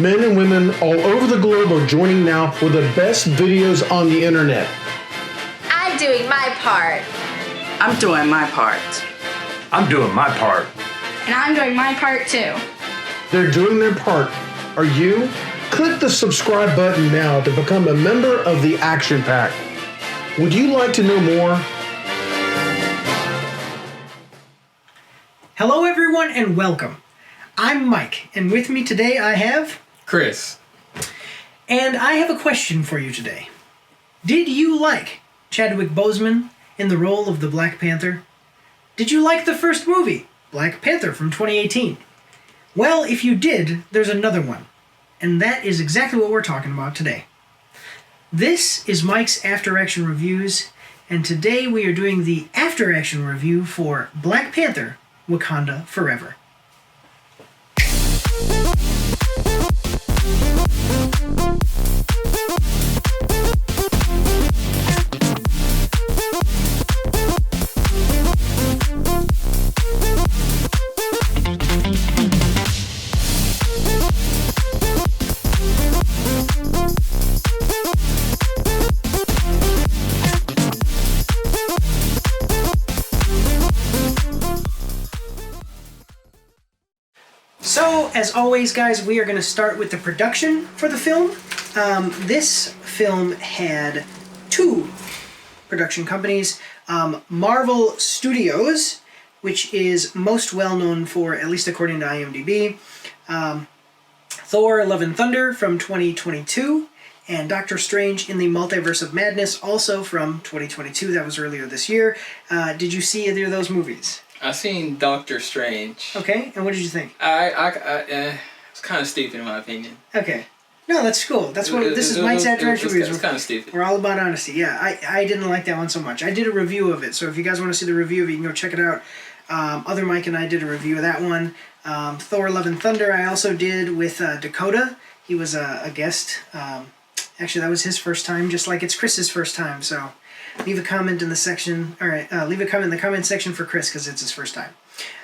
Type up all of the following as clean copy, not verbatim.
Men and women all over the globe are joining now for the best videos on the internet. I'm doing my part. I'm doing my part. I'm doing my part. And I'm doing my part too. They're doing their part. Are you? Click the subscribe button now to become a member of the Action Pack. Would you like to know more? Hello everyone and welcome. I'm Mike, and with me today I have... Chris. And I have a question for you today. Did you like Chadwick Boseman in the role of the Black Panther? Did you like the first movie, Black Panther from 2018? Well, if you did, there's another one. And that is exactly what we're talking about today. This is Mike's After Action Reviews, and today we are doing the After Action Review for Black Panther Wakanda Forever. So, as always, guys, we are going to start with the production for the film. This film had two production companies. Marvel Studios, which is most well known for, at least according to IMDb, Thor: Love and Thunder from 2022, and Doctor Strange in the Multiverse of Madness, also from 2022. That was earlier this year. Did you see either of those movies? I seen Doctor Strange. Okay, and what did you think? It's kind of stupid in my opinion. Okay. No, that's cool. That's what this is Mike's After Action Reviews. It's kind of stupid. We're all about honesty. Yeah, I didn't like that one so much. I did a review of it, so if you guys want to see the review of it, you can go check it out. Other Mike and I did a review of that one. Thor: Love and Thunder I also did with Dakota. He was a guest. Actually, that was his first time, just like it's Chris's first time, so... Leave a comment in the section. All right, leave a comment in the comment section for Chris because it's his first time.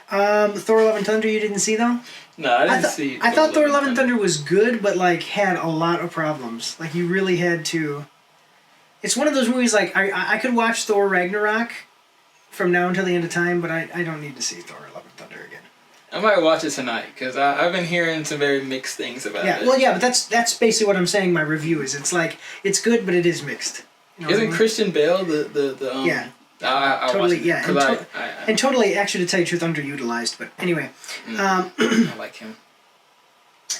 Thor: Love and Thunder you didn't see though? No, I didn't see. I thought Thor: Love and Thunder was good, but like had a lot of problems. Like you really had to. It's one of those movies like I could watch Thor Ragnarok from now until the end of time, but I don't need to see Thor: Love and Thunder again. I might watch it tonight because I've been hearing some very mixed things about it. Well, yeah, but that's basically what I'm saying. My review is it's like it's good, but it is mixed. You know Isn't Christian Bale the yeah. I totally, watched yeah. it, And totally, actually, to tell you the truth, underutilized. But anyway. I like him.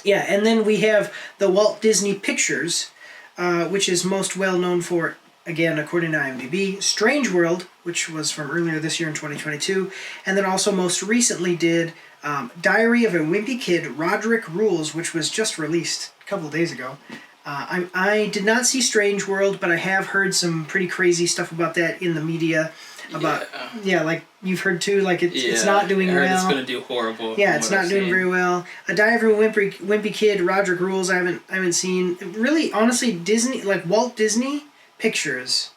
Yeah, and then we have the Walt Disney Pictures, which is most well known for, again, according to IMDb, Strange World, which was from earlier this year in 2022, and then also most recently did Diary of a Wimpy Kid, Roderick Rules, which was just released a couple of days ago. I did not see Strange World, but I have heard some pretty crazy stuff about that in the media. About like you've heard too, like it's not doing well. It's going to do horrible. Yeah, it's not doing very well. A Diary of a Wimpy Kid, Roderick Rules. I haven't seen. Really, honestly, Disney, like Walt Disney Pictures.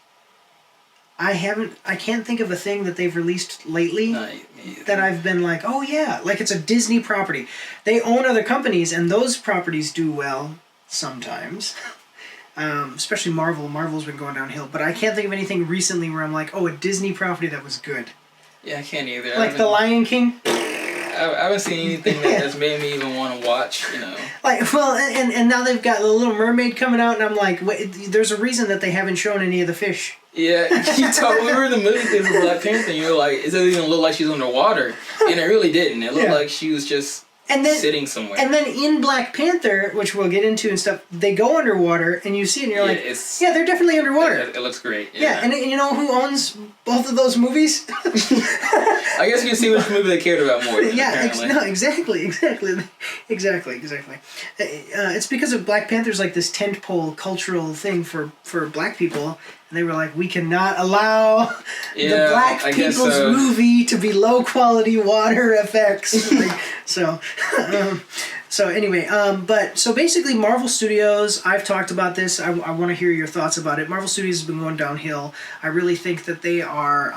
I can't think of a thing that they've released lately that I've been like, oh yeah, like it's a Disney property. They own other companies, and those properties do well. Sometimes. Especially Marvel. Marvel's been going downhill. But I can't think of anything recently where I'm like, oh, a Disney property that was good. Yeah, I can't either. Like The Lion King? I haven't seen anything that's made me even want to watch, you know. Like, well, and now they've got The Little Mermaid coming out, and I'm like, wait, there's a reason that they haven't shown any of the fish. Yeah, we were in the movie theater with Black Panther, and you were like, it doesn't even look like she's underwater. And it really didn't. It looked like she was just... sitting somewhere. And then in Black Panther, which we'll get into and stuff, they go underwater, and you see it, and you're like, yeah, they're definitely underwater. It looks great. Yeah, and you know who owns both of those movies? I guess you can see which movie they cared about more. Exactly. It's because of Black Panther's like this tentpole cultural thing for black people. And they were like, we cannot allow the black people's movie to be low quality water effects. So anyway, so basically Marvel Studios, I've talked about this. I want to hear your thoughts about it. Marvel Studios has been going downhill. I really think that they are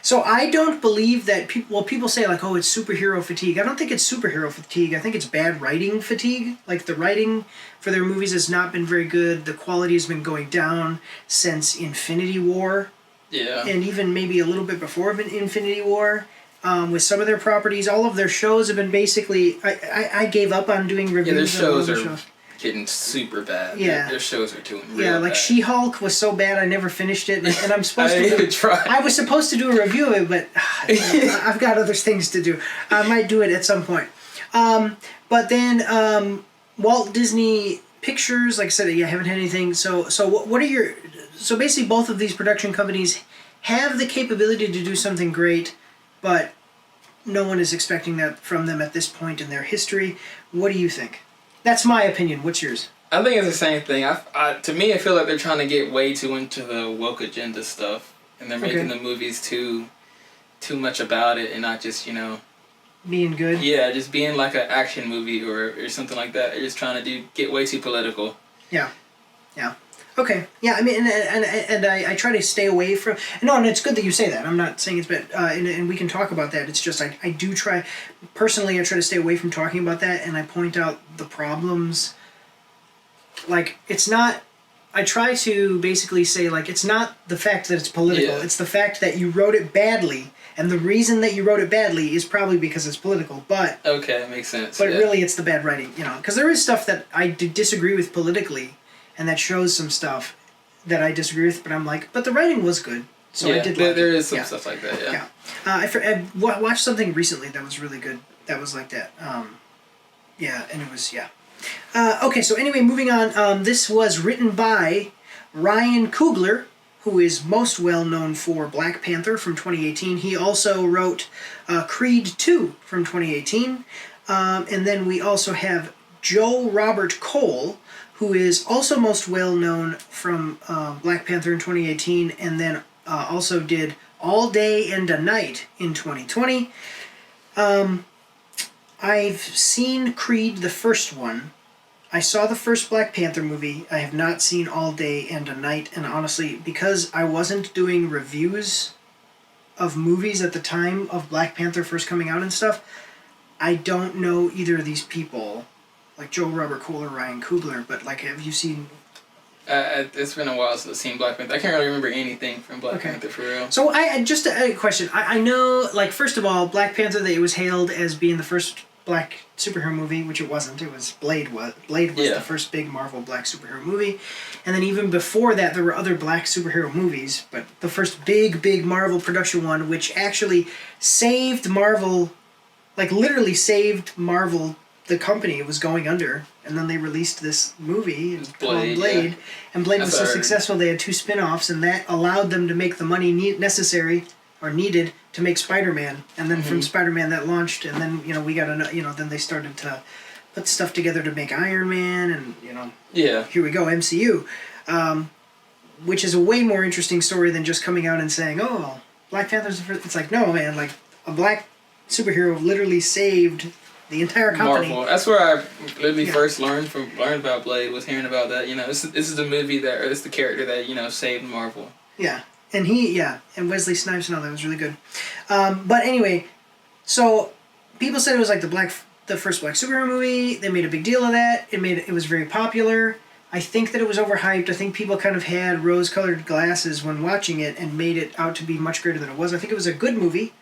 So I don't believe that people. Well, people say like, "Oh, it's superhero fatigue." I don't think it's superhero fatigue. I think it's bad writing fatigue. Like the writing for their movies has not been very good. The quality has been going down since Infinity War. Yeah. And even maybe a little bit before Infinity War. With some of their properties, all of their shows have been basically. I gave up on doing reviews. Yeah, their shows of are shows. getting super bad. Yeah. Their shows are doing real like bad. She-Hulk was so bad I never finished it, and I'm supposed I to. didn't even try. I was supposed to do a review of it, but I've got other things to do. I might do it at some point. But then Walt Disney Pictures, like I said, I haven't had anything. So what are your? So basically, both of these production companies have the capability to do something great, but no one is expecting that from them at this point in their history. What do you think? That's my opinion. What's yours? I think it's the same thing. To me, I feel like they're trying to get way too into the woke agenda stuff, and they're making the movies too much about it, and not just being good. Yeah, just being like an action movie or something like that. They're just trying to get way too political. Yeah. Okay. Yeah. I mean, and I try to stay away from. No, and it's good that you say that. I'm not saying it's bad, and we can talk about that. It's just I do try, personally, I try to stay away from talking about that, and I point out the problems. Like, it's not. I try to basically say, like, it's not the fact that it's political. Yeah. It's the fact that you wrote it badly, and the reason that you wrote it badly is probably because it's political. But okay, that makes sense. But really, it's the bad writing, because there is stuff that I disagree with politically. And that shows some stuff that I disagree with, but I'm like, but the writing was good, so I did like it. There is some stuff like that, yeah. I watched something recently that was really good. That was like that. And it was okay, so anyway, moving on. This was written by Ryan Coogler, who is most well known for Black Panther from 2018. He also wrote Creed 2 from 2018, and then we also have Joe Robert Cole, who is also most well known from Black Panther in 2018, and then also did All Day and a Night in 2020. I've seen Creed, the first one. I saw the first Black Panther movie. I have not seen All Day and a Night, and honestly, because I wasn't doing reviews of movies at the time of Black Panther first coming out and stuff, I don't know either of these people. Like Joe Robert Cole or Ryan Coogler, but like, have you seen? It's been a while since I've seen Black Panther. I can't really remember anything from Black Panther for real. So just a question. I know, like, first of all, Black Panther, that it was hailed as being the first black superhero movie, which it wasn't. It was Blade was the first big Marvel black superhero movie, and then even before that, there were other black superhero movies, but the first big Marvel production one, which actually saved Marvel, like literally saved Marvel. The company was going under, and then they released this movie called Blade, and Blade was so successful they had 2 spin-offs, and that allowed them to make the money necessary or needed to make Spider-Man, and then from Spider-Man that launched, and then we got then they started to put stuff together to make Iron Man, and here we go, MCU, which is a way more interesting story than just coming out and saying, oh, Black Panther's the first. It's like, no, man, like a black superhero literally saved the entire company. Marvel. That's where I literally first learned about Blade, was hearing about that. This is the movie that, or this is the character that saved Marvel. Yeah, and and Wesley Snipes and all that was really good. But anyway, so people said it was like the first black superhero movie. They made a big deal of that. It was very popular. I think that it was overhyped. I think people kind of had rose-colored glasses when watching it and made it out to be much greater than it was. I think it was a good movie,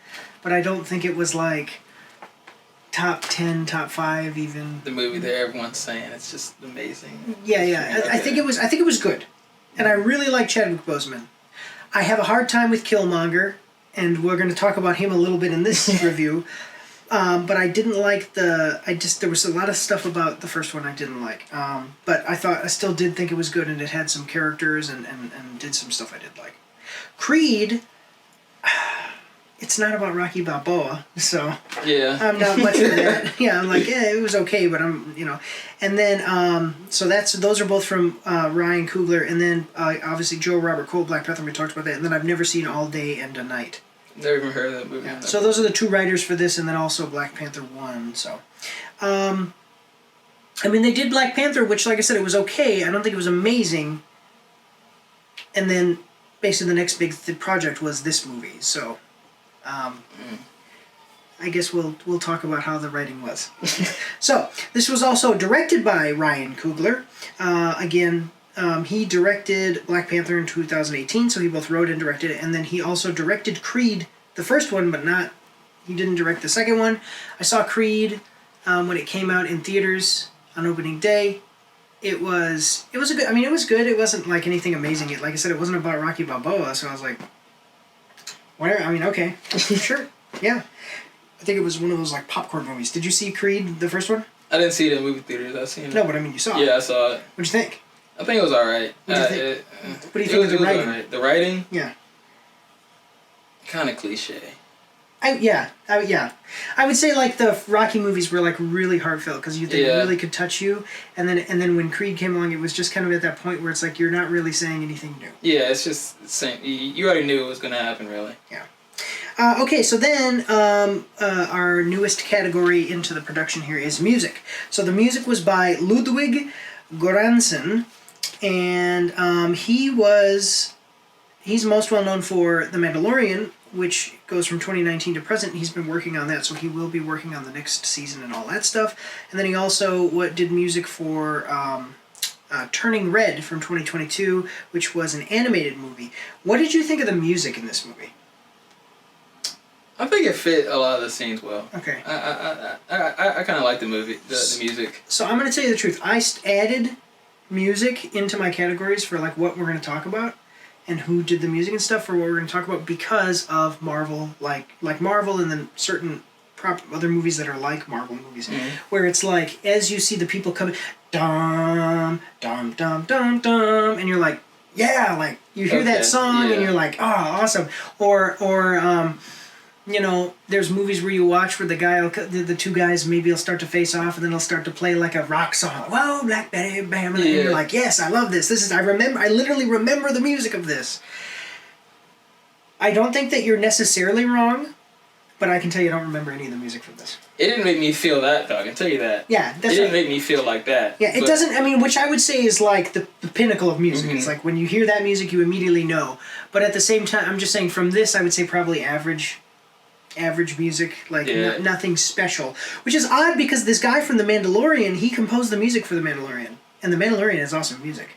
but I don't think it was like top 10, top 5 even. The movie that everyone's saying, it's just amazing. Yeah. I think it was good. And I really like Chadwick Boseman. I have a hard time with Killmonger, and we're going to talk about him a little bit in this review. But I didn't like there was a lot of stuff about the first one I didn't like. But I still did think it was good, and it had some characters and did some stuff I did like. Creed, it's not about Rocky Balboa, so I'm not much for that. Yeah, I'm like, it was okay, but and then so those are both from Ryan Coogler, and then obviously Joe Robert Cole, Black Panther. We talked about that, and then I've never seen All Day and a Night. Never even heard of that movie. Yeah. So those are the 2 writers for this, and then also Black Panther 1. So, they did Black Panther, which, like I said, it was okay. I don't think it was amazing. And then basically the next big project was this movie. So I guess we'll talk about how the writing was. So this was also directed by Ryan Coogler. Again, he directed Black Panther in 2018, so he both wrote and directed it, and then he also directed Creed, the first one, but he didn't direct the second one. I saw Creed when it came out in theaters on opening day. It was a good. I mean, it was good. It wasn't like anything amazing. Like I said, it wasn't about Rocky Balboa, so I was like, whatever. I mean, okay, sure, yeah. I think it was one of those like popcorn movies. Did you see Creed, the first one? I didn't see it in movie theaters. I seen it. No, but I mean, you saw it. Yeah, I saw it. What'd you think? I think it was alright. What do you think? What do you think of the writing? Right. The writing? Yeah. Kind of cliche. Yeah. I would say like the Rocky movies were like really heartfelt because they really could touch you, and then when Creed came along, it was just kind of at that point where it's like you're not really saying anything new. Yeah, it's just the same. You already knew it was gonna happen, really. Yeah. Okay, so then our newest category into the production here is music. So the music was by Ludwig Göransson, and he's most well known for The Mandalorian, which goes from 2019 to present. He's been working on that, so he will be working on the next season and all that stuff. And then he also did music for Turning Red from 2022, which was an animated movie. What did you think of the music in this movie? I think it fit a lot of the scenes well. Okay. I kind of like the movie, the music. So I'm going to tell you the truth. I added music into my categories for like what we're going to talk about and who did the music and stuff for what we're going to talk about because of Marvel, like Marvel and then certain other movies that are like Marvel movies, where it's like as you see the people coming, dum dum dum dum dum, and you're like, yeah, like you hear that song and you're like, oh, awesome, or you know, there's movies where you watch where the two guys maybe will start to face off and then they'll start to play like a rock song. Whoa, Black Betty, bam, and you're like, yes, I love this. I literally remember the music of this. I don't think that you're necessarily wrong, but I can tell you I don't remember any of the music from this. It didn't make me feel that, dog. I can tell you that. Yeah, it didn't make me feel like that. Yeah, it doesn't. I mean, which I would say is like the pinnacle of music. It's like when you hear that music, you immediately know. But at the same time, I'm just saying from this, I would say probably average music, like nothing special. Which is odd because this guy from The Mandalorian, he composed the music for The Mandalorian, and The Mandalorian is awesome music.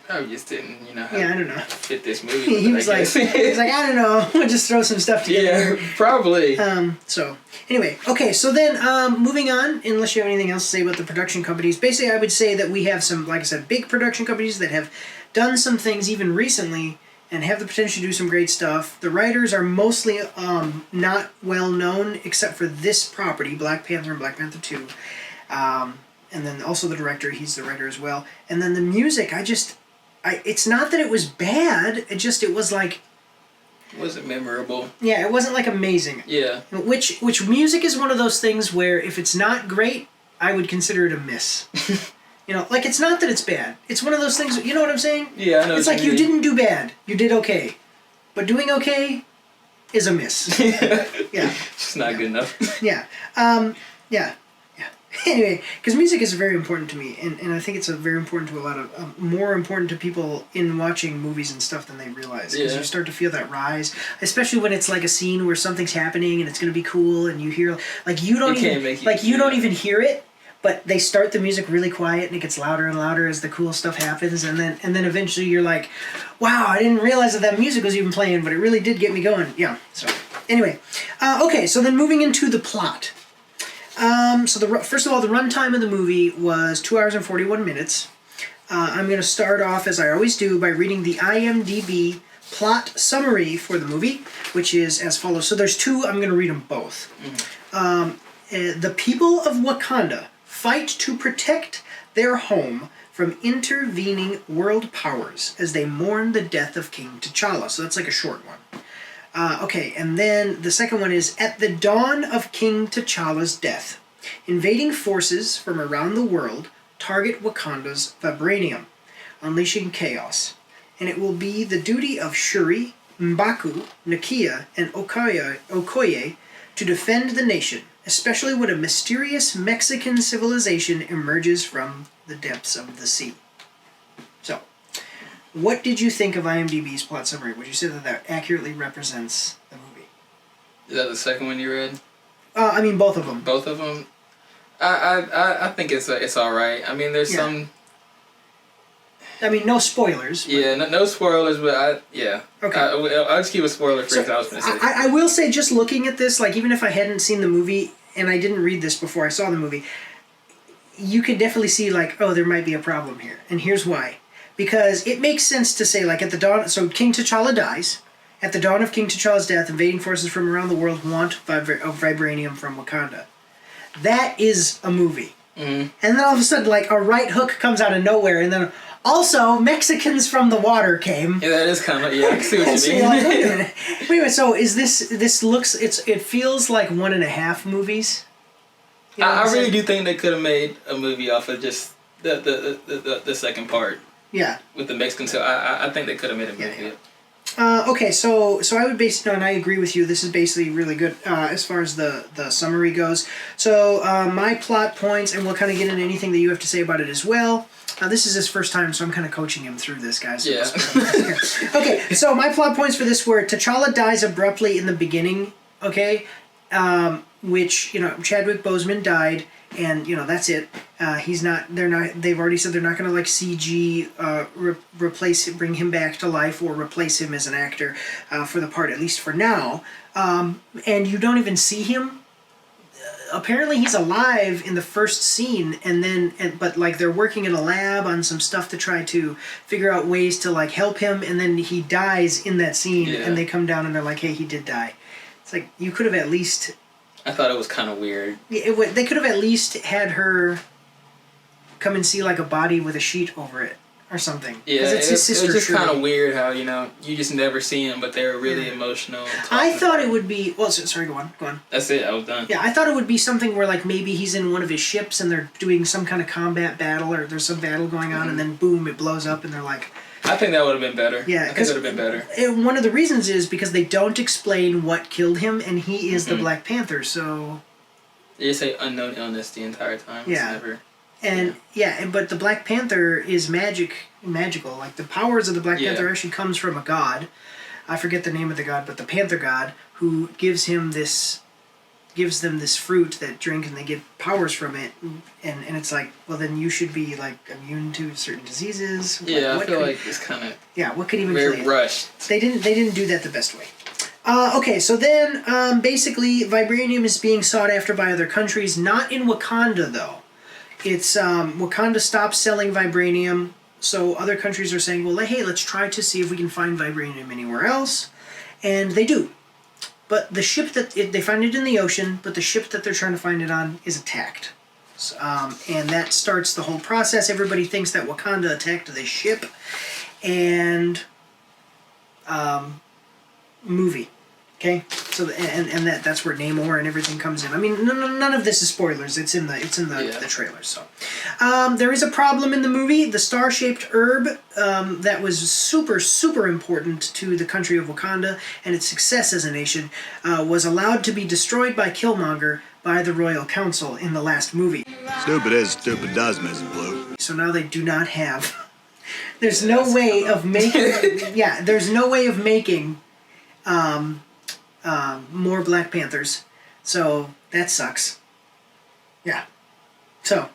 I just didn't, I don't know. Fit this movie. he was like, I don't know, we'll just throw some stuff together. Yeah, probably. So anyway, okay, so then moving on, unless you have anything else to say about the production companies, basically I would say that we have some, like I said, big production companies that have done some things even recently and have the potential to do some great stuff. The writers are mostly not well known except for this property, Black Panther and Black Panther 2. And then also the director, he's the writer as well. And then the music, it's not that it was bad, it was like... It wasn't memorable. Yeah, it wasn't like amazing. Yeah. Which music is one of those things where if it's not great, I would consider it a miss. Like it's not that it's bad. It's one of those things, you know what I'm saying? Yeah, I know. It's like you didn't do bad. You did okay. But doing okay is a miss. Yeah. It's just not good enough. Yeah. Yeah. Anyway, because music is very important to me, and I think it's very important to a lot of, more important to people in watching movies and stuff than they realize. Because you start to feel that rise, especially when it's like a scene where something's happening and it's going to be cool, and you hear, like you don't even hear it, but they start the music really quiet and it gets louder and louder as the cool stuff happens, and then eventually you're like, wow, I didn't realize that music was even playing, but it really did get me going. Yeah, so anyway. Okay, so then moving into the plot. First of all, the runtime of the movie was 2 hours and 41 minutes. I'm going to start off, as I always do, by reading the IMDb plot summary for the movie, which is as follows. So there's two, I'm going to read them both. The people of Wakanda fight to protect their home from intervening world powers as they mourn the death of King T'Challa. So that's like a short one. Okay, and then the second one is, at the dawn of King T'Challa's death, invading forces from around the world target Wakanda's vibranium, unleashing chaos. And it will be the duty of Shuri, M'Baku, Nakia, and Okoye to defend the nation, especially when a mysterious Mexican civilization emerges from the depths of the sea. So, what did you think of IMDb's plot summary? Would you say that accurately represents the movie? Is that the second one you read? I mean, both of them. Both of them. I think it's all right. I mean, there's some. I mean, no spoilers. Yeah, no spoilers, but Okay. I'll just keep a spoiler free. I was gonna say. I will say, just looking at this, like even if I hadn't seen the movie and I didn't read this before I saw the movie, you could definitely see like, oh, there might be a problem here, and here's why. Because it makes sense to say, like, at the dawn... So King T'Challa dies. At the dawn of King T'Challa's death, invading forces from around the world want vibranium from Wakanda. That is a movie. Mm-hmm. And then all of a sudden, like, a right hook comes out of nowhere, and then also, Mexicans from the water came. Yeah, that is kind of... Yeah, I see what you so mean. You're like, wait a minute. Wait a minute, so is this looks... It feels like 1.5 movies. You know I really do think they could have made a movie off of just the second part. Yeah. With the Mexicans, so I think they could have made a movie. Okay, so I would basically, and I agree with you, this is basically really good as far as the summary goes. So my plot points, and we'll kind of get into anything that you have to say about it as well. This is his first time, so I'm kind of coaching him through this, guys. Yeah. Okay, so my plot points for this were T'Challa dies abruptly in the beginning, okay? Which, Chadwick Boseman died, and, that's it. They've already said they're not going to, like, CG bring him back to life or replace him as an actor for the part, at least for now. And you don't even see him. Apparently he's alive in the first scene, but like they're working in a lab on some stuff to try to figure out ways to like help him, and then he dies in that scene, and they come down and they're like, hey, he did die. It's like, you could have at least... I thought it was kind of weird. They could have at least had her come and see like a body with a sheet over it or something. Yeah, it's his sister. It was just kind of weird how you just never see them, but they were really emotional. I thought it would be... Well, sorry, go on. That's it, I was done. Yeah, I thought it would be something where like maybe he's in one of his ships and they're doing some kind of combat battle, or there's some battle going on, and then boom, it blows up and they're like... I think that would have been better. Yeah, I think it would have been better. One of the reasons is because they don't explain what killed him, and he is the Black Panther, so... They just say unknown illness the entire time. Yeah. It's never... But the Black Panther is magical. Like, the powers of the Black Panther actually comes from a god. I forget the name of the god, but the Panther god, who gives them this fruit that drink, and they get powers from it. And it's like, well, then you should be, like, immune to certain diseases. Yeah, I feel like it's kind of... Yeah, what could even very kill you? rushed. They didn't do that the best way. Okay, so then, basically, vibranium is being sought after by other countries. Not in Wakanda, though. It's Wakanda stopped selling vibranium, so other countries are saying, well, hey, let's try to see if we can find vibranium anywhere else, and they do. But the ship they find it in the ocean, but the ship that they're trying to find it on is attacked. And that starts the whole process. Everybody thinks that Wakanda attacked the ship, and movie. Okay, so and that's where Namor and everything comes in. I mean, none of this is spoilers. It's in the trailer. So there is a problem in the movie. The star-shaped herb that was super important to the country of Wakanda and its success as a nation was allowed to be destroyed by Killmonger by the Royal Council in the last movie. Stupid is, stupid does, Mrs. Blue. So now they do not have. There's no way of making. Yeah, there's no way of making. More Black Panthers, so that sucks. Yeah. So,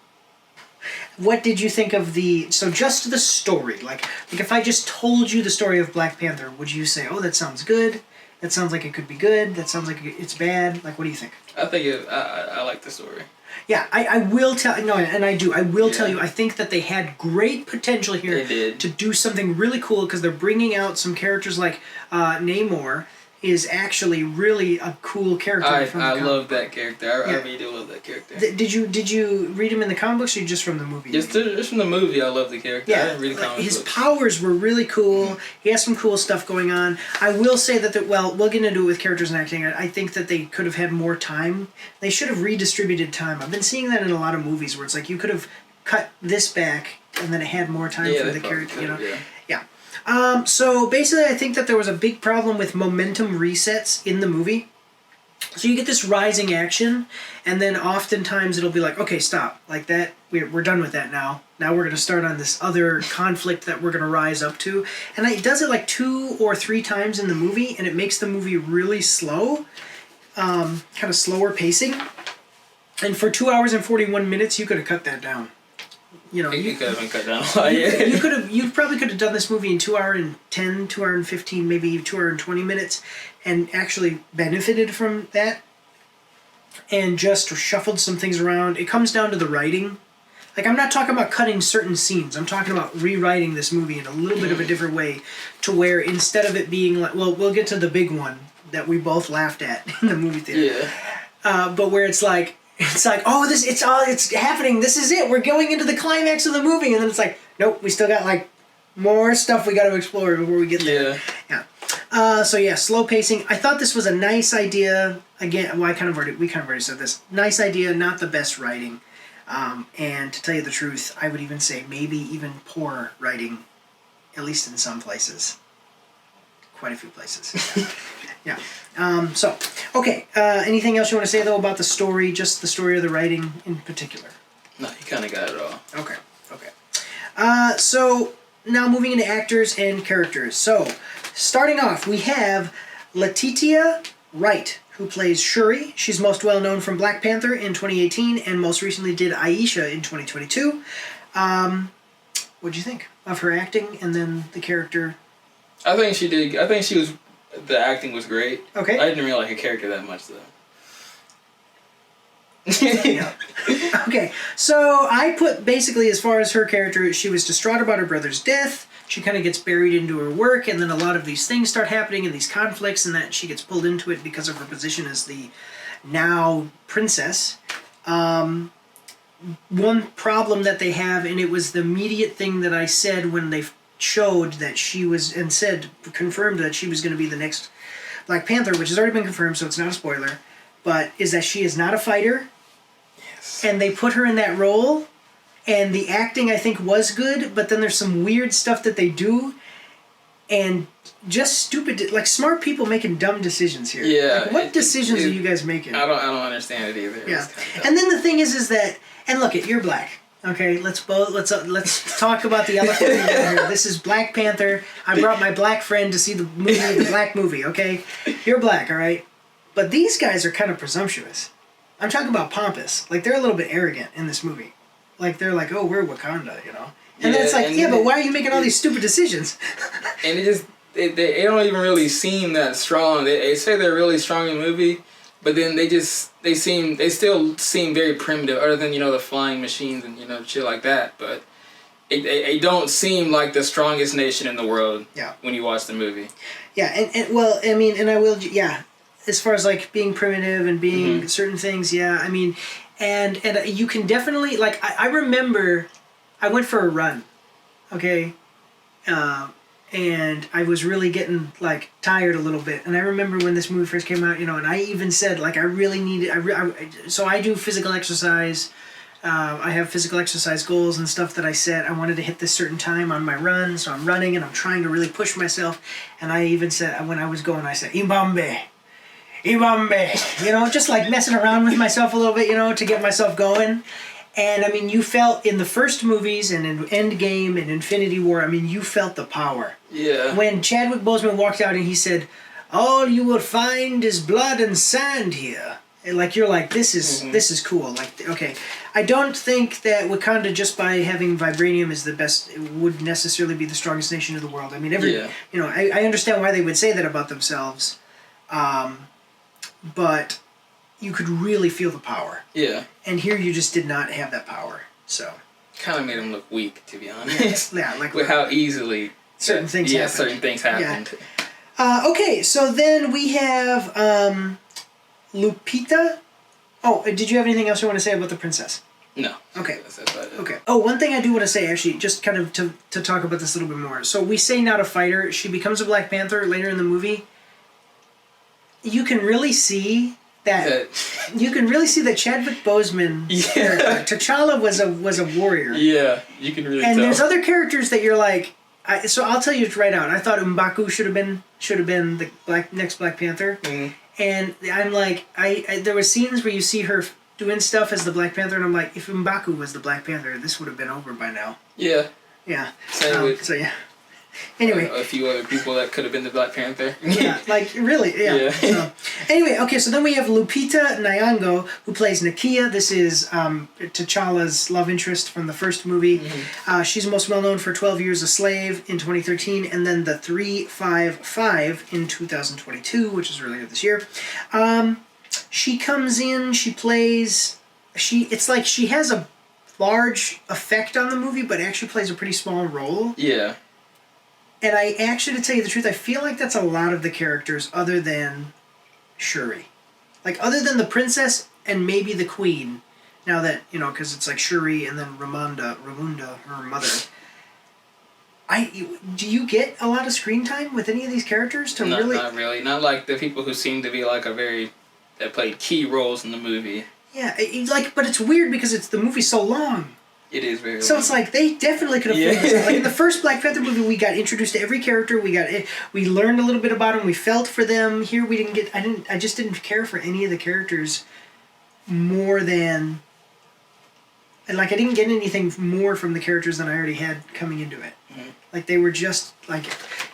what did you think of just the story? Like if I just told you the story of Black Panther, would you say, oh, that sounds good? That sounds like it could be good? That sounds like it's bad? Like, what do you think? I think I like the story. Yeah, I will tell... No, and I do. I will tell you, I think that they had great potential here to do something really cool, because they're bringing out some characters like Namor, is actually really a cool character. I love that character. I really do love that character. Did you read him in the comic books, or just from the movie? Just from the movie, I love the character. Yeah, I didn't read the comic his books. powers were really cool. He has some cool stuff going on. I will say that we'll get into it with characters and acting. I think that they could have had more time. They should have redistributed time. I've been seeing that in a lot of movies where it's like you could have cut this back and then it had more time for the character. Yeah. So basically, I think that there was a big problem with momentum resets in the movie. So you get this rising action, and then oftentimes it'll be like, okay, stop, like that. We're done with that now. Now we're going to start on this other conflict that we're going to rise up to. And it does it like 2 or 3 times in the movie, and it makes the movie really slow. kind of slower pacing. And for 2 hours and 41 minutes, you could have cut that down. You know, you could have been cut down a lot. Yeah. You probably could have done this movie in 2 hour and 10, 2 hour and 15, maybe 2 hour and 20 minutes, and actually benefited from that. And just shuffled some things around. It comes down to the writing. Like, I'm not talking about cutting certain scenes. I'm talking about rewriting this movie in a little bit of a different way, to where instead of it being like, well, we'll get to the big one that we both laughed at in the movie theater. Yeah. But where it's like, oh, it's happening. This is it. We're going into the climax of the movie, and then it's like, nope, we still got like more stuff we got to explore before we get there. Yeah. So yeah, slow pacing. I thought this was a nice idea. Again, well, we kind of already said this. Nice idea, not the best writing. And to tell you the truth, I would even say maybe even poor writing, at least in some places. Quite a few places. Yeah. So, okay. Anything else you want to say, though, about the story, just the story or the writing in particular? No, you kind of got it all. Okay. So, now moving into actors and characters. So, starting off, we have Letitia Wright, who plays Shuri. She's most well known from Black Panther in 2018 and most recently did Aisha in 2022. What'd you think of her acting and then the character? I think she was. The acting was great. Okay. I didn't really like her character that much, though. Yeah. Okay, so I put basically, as far as her character, she was distraught about her brother's death. She kind of gets buried into her work, and then a lot of these things start happening and these conflicts, and that she gets pulled into it because of her position as the now princess. One problem that they have, and it was the immediate thing that I said when they showed that she was, and confirmed that she was going to be the next Black Panther, which has already been confirmed, so it's not a spoiler, but is that she is not a fighter. Yes. And they put her in that role, and the acting, I think, was good, but then there's some weird stuff that they do, and just stupid, like smart people making dumb decisions here. Yeah. Like, what decisions are you guys making? I don't understand it either. Yeah. And then the thing is that, and look, you're black. Okay, let's talk about the elephant in the room here. This is Black Panther. I brought my black friend to see the movie, the black movie. Okay, you're black, all right. But these guys are kind of presumptuous. I'm talking about pompous. Like, they're a little bit arrogant in this movie. Like, they're like, oh, we're Wakanda, you know. And then it's like, yeah, but why are you making all these stupid decisions? And it just they don't even really seem that strong. They say they're really strong in the movie, but then they still seem very primitive, other than, you know, the flying machines and, you know, shit like that. But they don't seem like the strongest nation in the world. Yeah. When you watch the movie. Yeah, and well, I mean, and I will, yeah, as far as like being primitive and being certain things, yeah, I mean, and you can definitely, like, I remember I went for a run, okay, and I was really getting, like, tired a little bit. And I remember when this movie first came out, you know, and I even said, like, I really needed... so I do physical exercise. I have physical exercise goals and stuff that I set. I wanted to hit this certain time on my run, so I'm running and I'm trying to really push myself. And I even said, when I was going, I said, Ibambe. Ibambe. You know, just, like, messing around with myself a little bit, you know, to get myself going. And, I mean, you felt in the first movies and in Endgame and Infinity War, I mean, you felt the power. Yeah. When Chadwick Boseman walked out and he said, all you will find is blood and sand here. And, like, you're like, this is cool. Like, okay. I don't think that Wakanda, just by having vibranium, is the best, would necessarily be the strongest nation in the world. I mean, you know, I understand why they would say that about themselves. But you could really feel the power. Yeah. And here you just did not have that power. So. Kind of made him look weak, to be honest. Yeah, like with how easily certain things happened. Certain things happened. Yeah. Okay, so then we have Lupita. Oh, did you have anything else you want to say about the princess? No. Okay. That's about it. Okay. Oh, one thing I do want to say, actually, just kind of to talk about this a little bit more. So we say not a fighter. She becomes a Black Panther later in the movie. You can really see that Chadwick Boseman character, T'Challa was a warrior. Yeah, you can really tell. And there's other characters that you're like, so I'll tell you right out. I thought M'Baku should have been the next Black Panther. Mm-hmm. And I'm like, there were scenes where you see her doing stuff as the Black Panther, and I'm like, if M'Baku was the Black Panther, this would have been over by now. Yeah. Yeah. Same with. So yeah. Anyway, a few other people that could have been the Black Panther. Yeah, like really, yeah. Anyway, okay, so then we have Lupita Nyong'o, who plays Nakia. This is T'Challa's love interest from the first movie. She's most well known for 12 Years a Slave in 2013, and then The 355 in 2022, which is earlier this year. She comes in, she plays... It's like she has a large effect on the movie, but actually plays a pretty small role. Yeah. And I actually, to tell you the truth, I feel like that's a lot of the characters other than Shuri. Like, other than the princess and maybe the queen. Now that, because it's like Shuri and then Ramunda, her mother. Do you get a lot of screen time with any of these characters to really... Not really. Not like the people who seem to be like that played key roles in the movie. Yeah, but it's weird because the movie's so long. It is very So long. it's like they definitely could have figured this out. Like in the first Black Panther movie, we got introduced to every character. We learned a little bit about them. We felt for them. Here we didn't get. I just didn't care for any of the characters more than. And like I didn't get anything more from the characters than I already had coming into it. Mm-hmm. Like they were just like,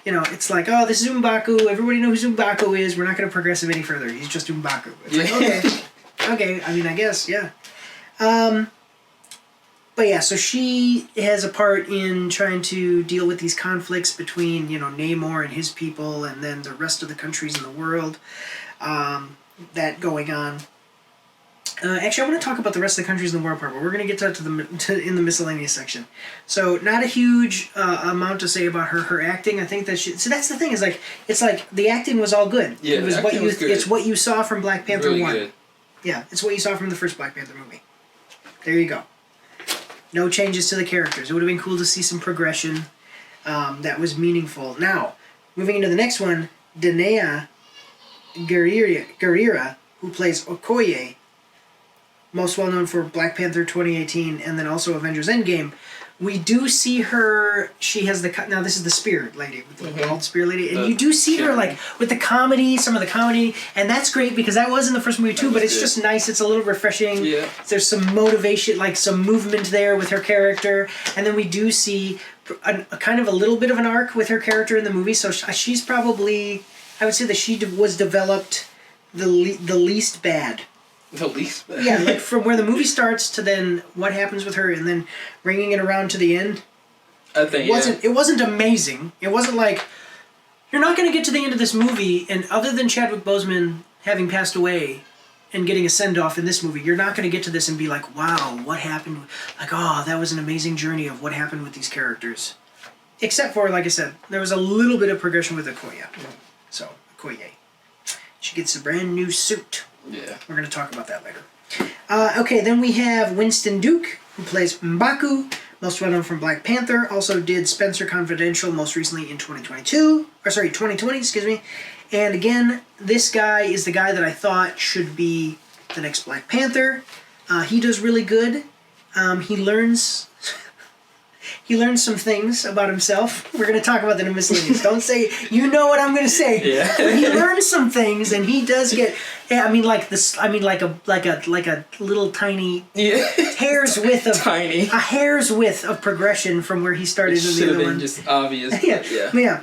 it's like, oh, this is M'Baku. Everybody knows who M'Baku is. We're not going to progress him any further. He's just M'Baku. It's like, okay. I mean, I guess, yeah. But yeah, so she has a part in trying to deal with these conflicts between, Namor and his people and then the rest of the countries in the world that going on. Actually, I want to talk about the rest of the countries in the world part, but we're going to get to that in the miscellaneous section. So, not a huge amount to say about her acting. I think that so that's the thing, it's like the acting was all good. Yeah, it was was good. It's what you saw from Black Panther really 1. Good. Yeah, it's what you saw from the first Black Panther movie. There you go. No changes to the characters. It would have been cool to see some progression that was meaningful. Now, moving into the next one, Danai Gurira, who plays Okoye, most well known for Black Panther 2018 and then also Avengers Endgame. We do see her, she has now this is the spear lady, the bald spear lady, and you do see her like with the comedy, some of the comedy, and that's great because that was in the first movie too, but it's just nice, it's a little refreshing. Yeah. There's some motivation, like some movement there with her character, and then we do see a kind of a little bit of an arc with her character in the movie, so she's probably, I would say that she was developed the least bad. The least bad. Yeah, like from where the movie starts to then what happens with her and then bringing it around to the end. I think it wasn't amazing. It wasn't like you're not going to get to the end of this movie and other than Chadwick Boseman having passed away and getting a send off in this movie, you're not going to get to this and be like, "Wow, what happened?" Like, "Oh, that was an amazing journey of what happened with these characters." Except for, like I said, there was a little bit of progression with Okoye. So, Okoye. She gets a brand new suit. Yeah. We're going to talk about that later. Okay, then we have Winston Duke, who plays M'Baku, most well known from Black Panther. Also did Spencer Confidential most recently in 2020, excuse me. And again, this guy is the guy that I thought should be the next Black Panther. He does really good. He learns some things about himself. We're going to talk about that in miscellaneous. Don't say, you know what I'm going to say. Yeah. But he learns some things, and he does get. Like a little tiny hair's width of a hair's width of progression from where he started in the other one. Just obvious. Yeah.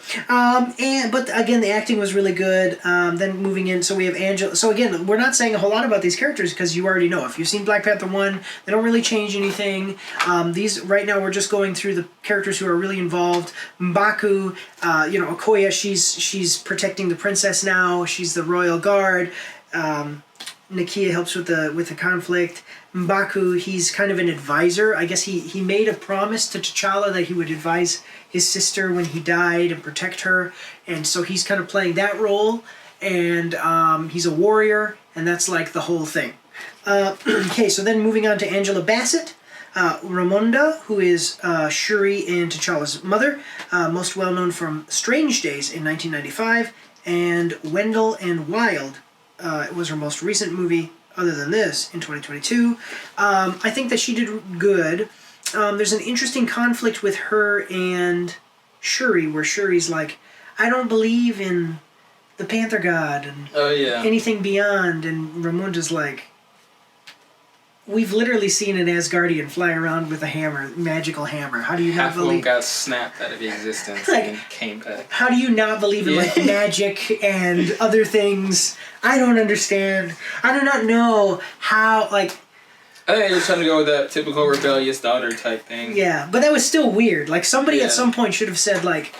But again, the acting was really good. Then moving in, so we have Angela. So again, we're not saying a whole lot about these characters because you already know. If you've seen Black Panther 1, they don't really change anything. These right now we're just going through the characters who are really involved. M'Baku, Okoye, she's protecting the princess now. She's the royal guard. Nakia helps with the conflict. M'Baku, he's kind of an advisor. I guess he made a promise to T'Challa that he would advise his sister when he died and protect her, and so he's kind of playing that role. And he's a warrior, and that's like the whole thing. Okay, so then moving on to Angela Bassett. Ramonda, who is Shuri and T'Challa's mother, most well known from Strange Days in 1995, and Wendell and Wild. It was her most recent movie, other than this, in 2022. I think that she did good. There's an interesting conflict with her and Shuri, where Shuri's like, I don't believe in the Panther God and anything beyond, and Ramonda's like, we've literally seen an Asgardian fly around with a hammer, magical hammer. How do you not Half of them believe? got snapped out of existence Like- and came back. How do you not believe in like magic and other things? I don't understand. I do not know how like. I think they were trying to go with that typical rebellious daughter type thing. Yeah, but that was still weird. Like somebody Yeah. at some point should have said like,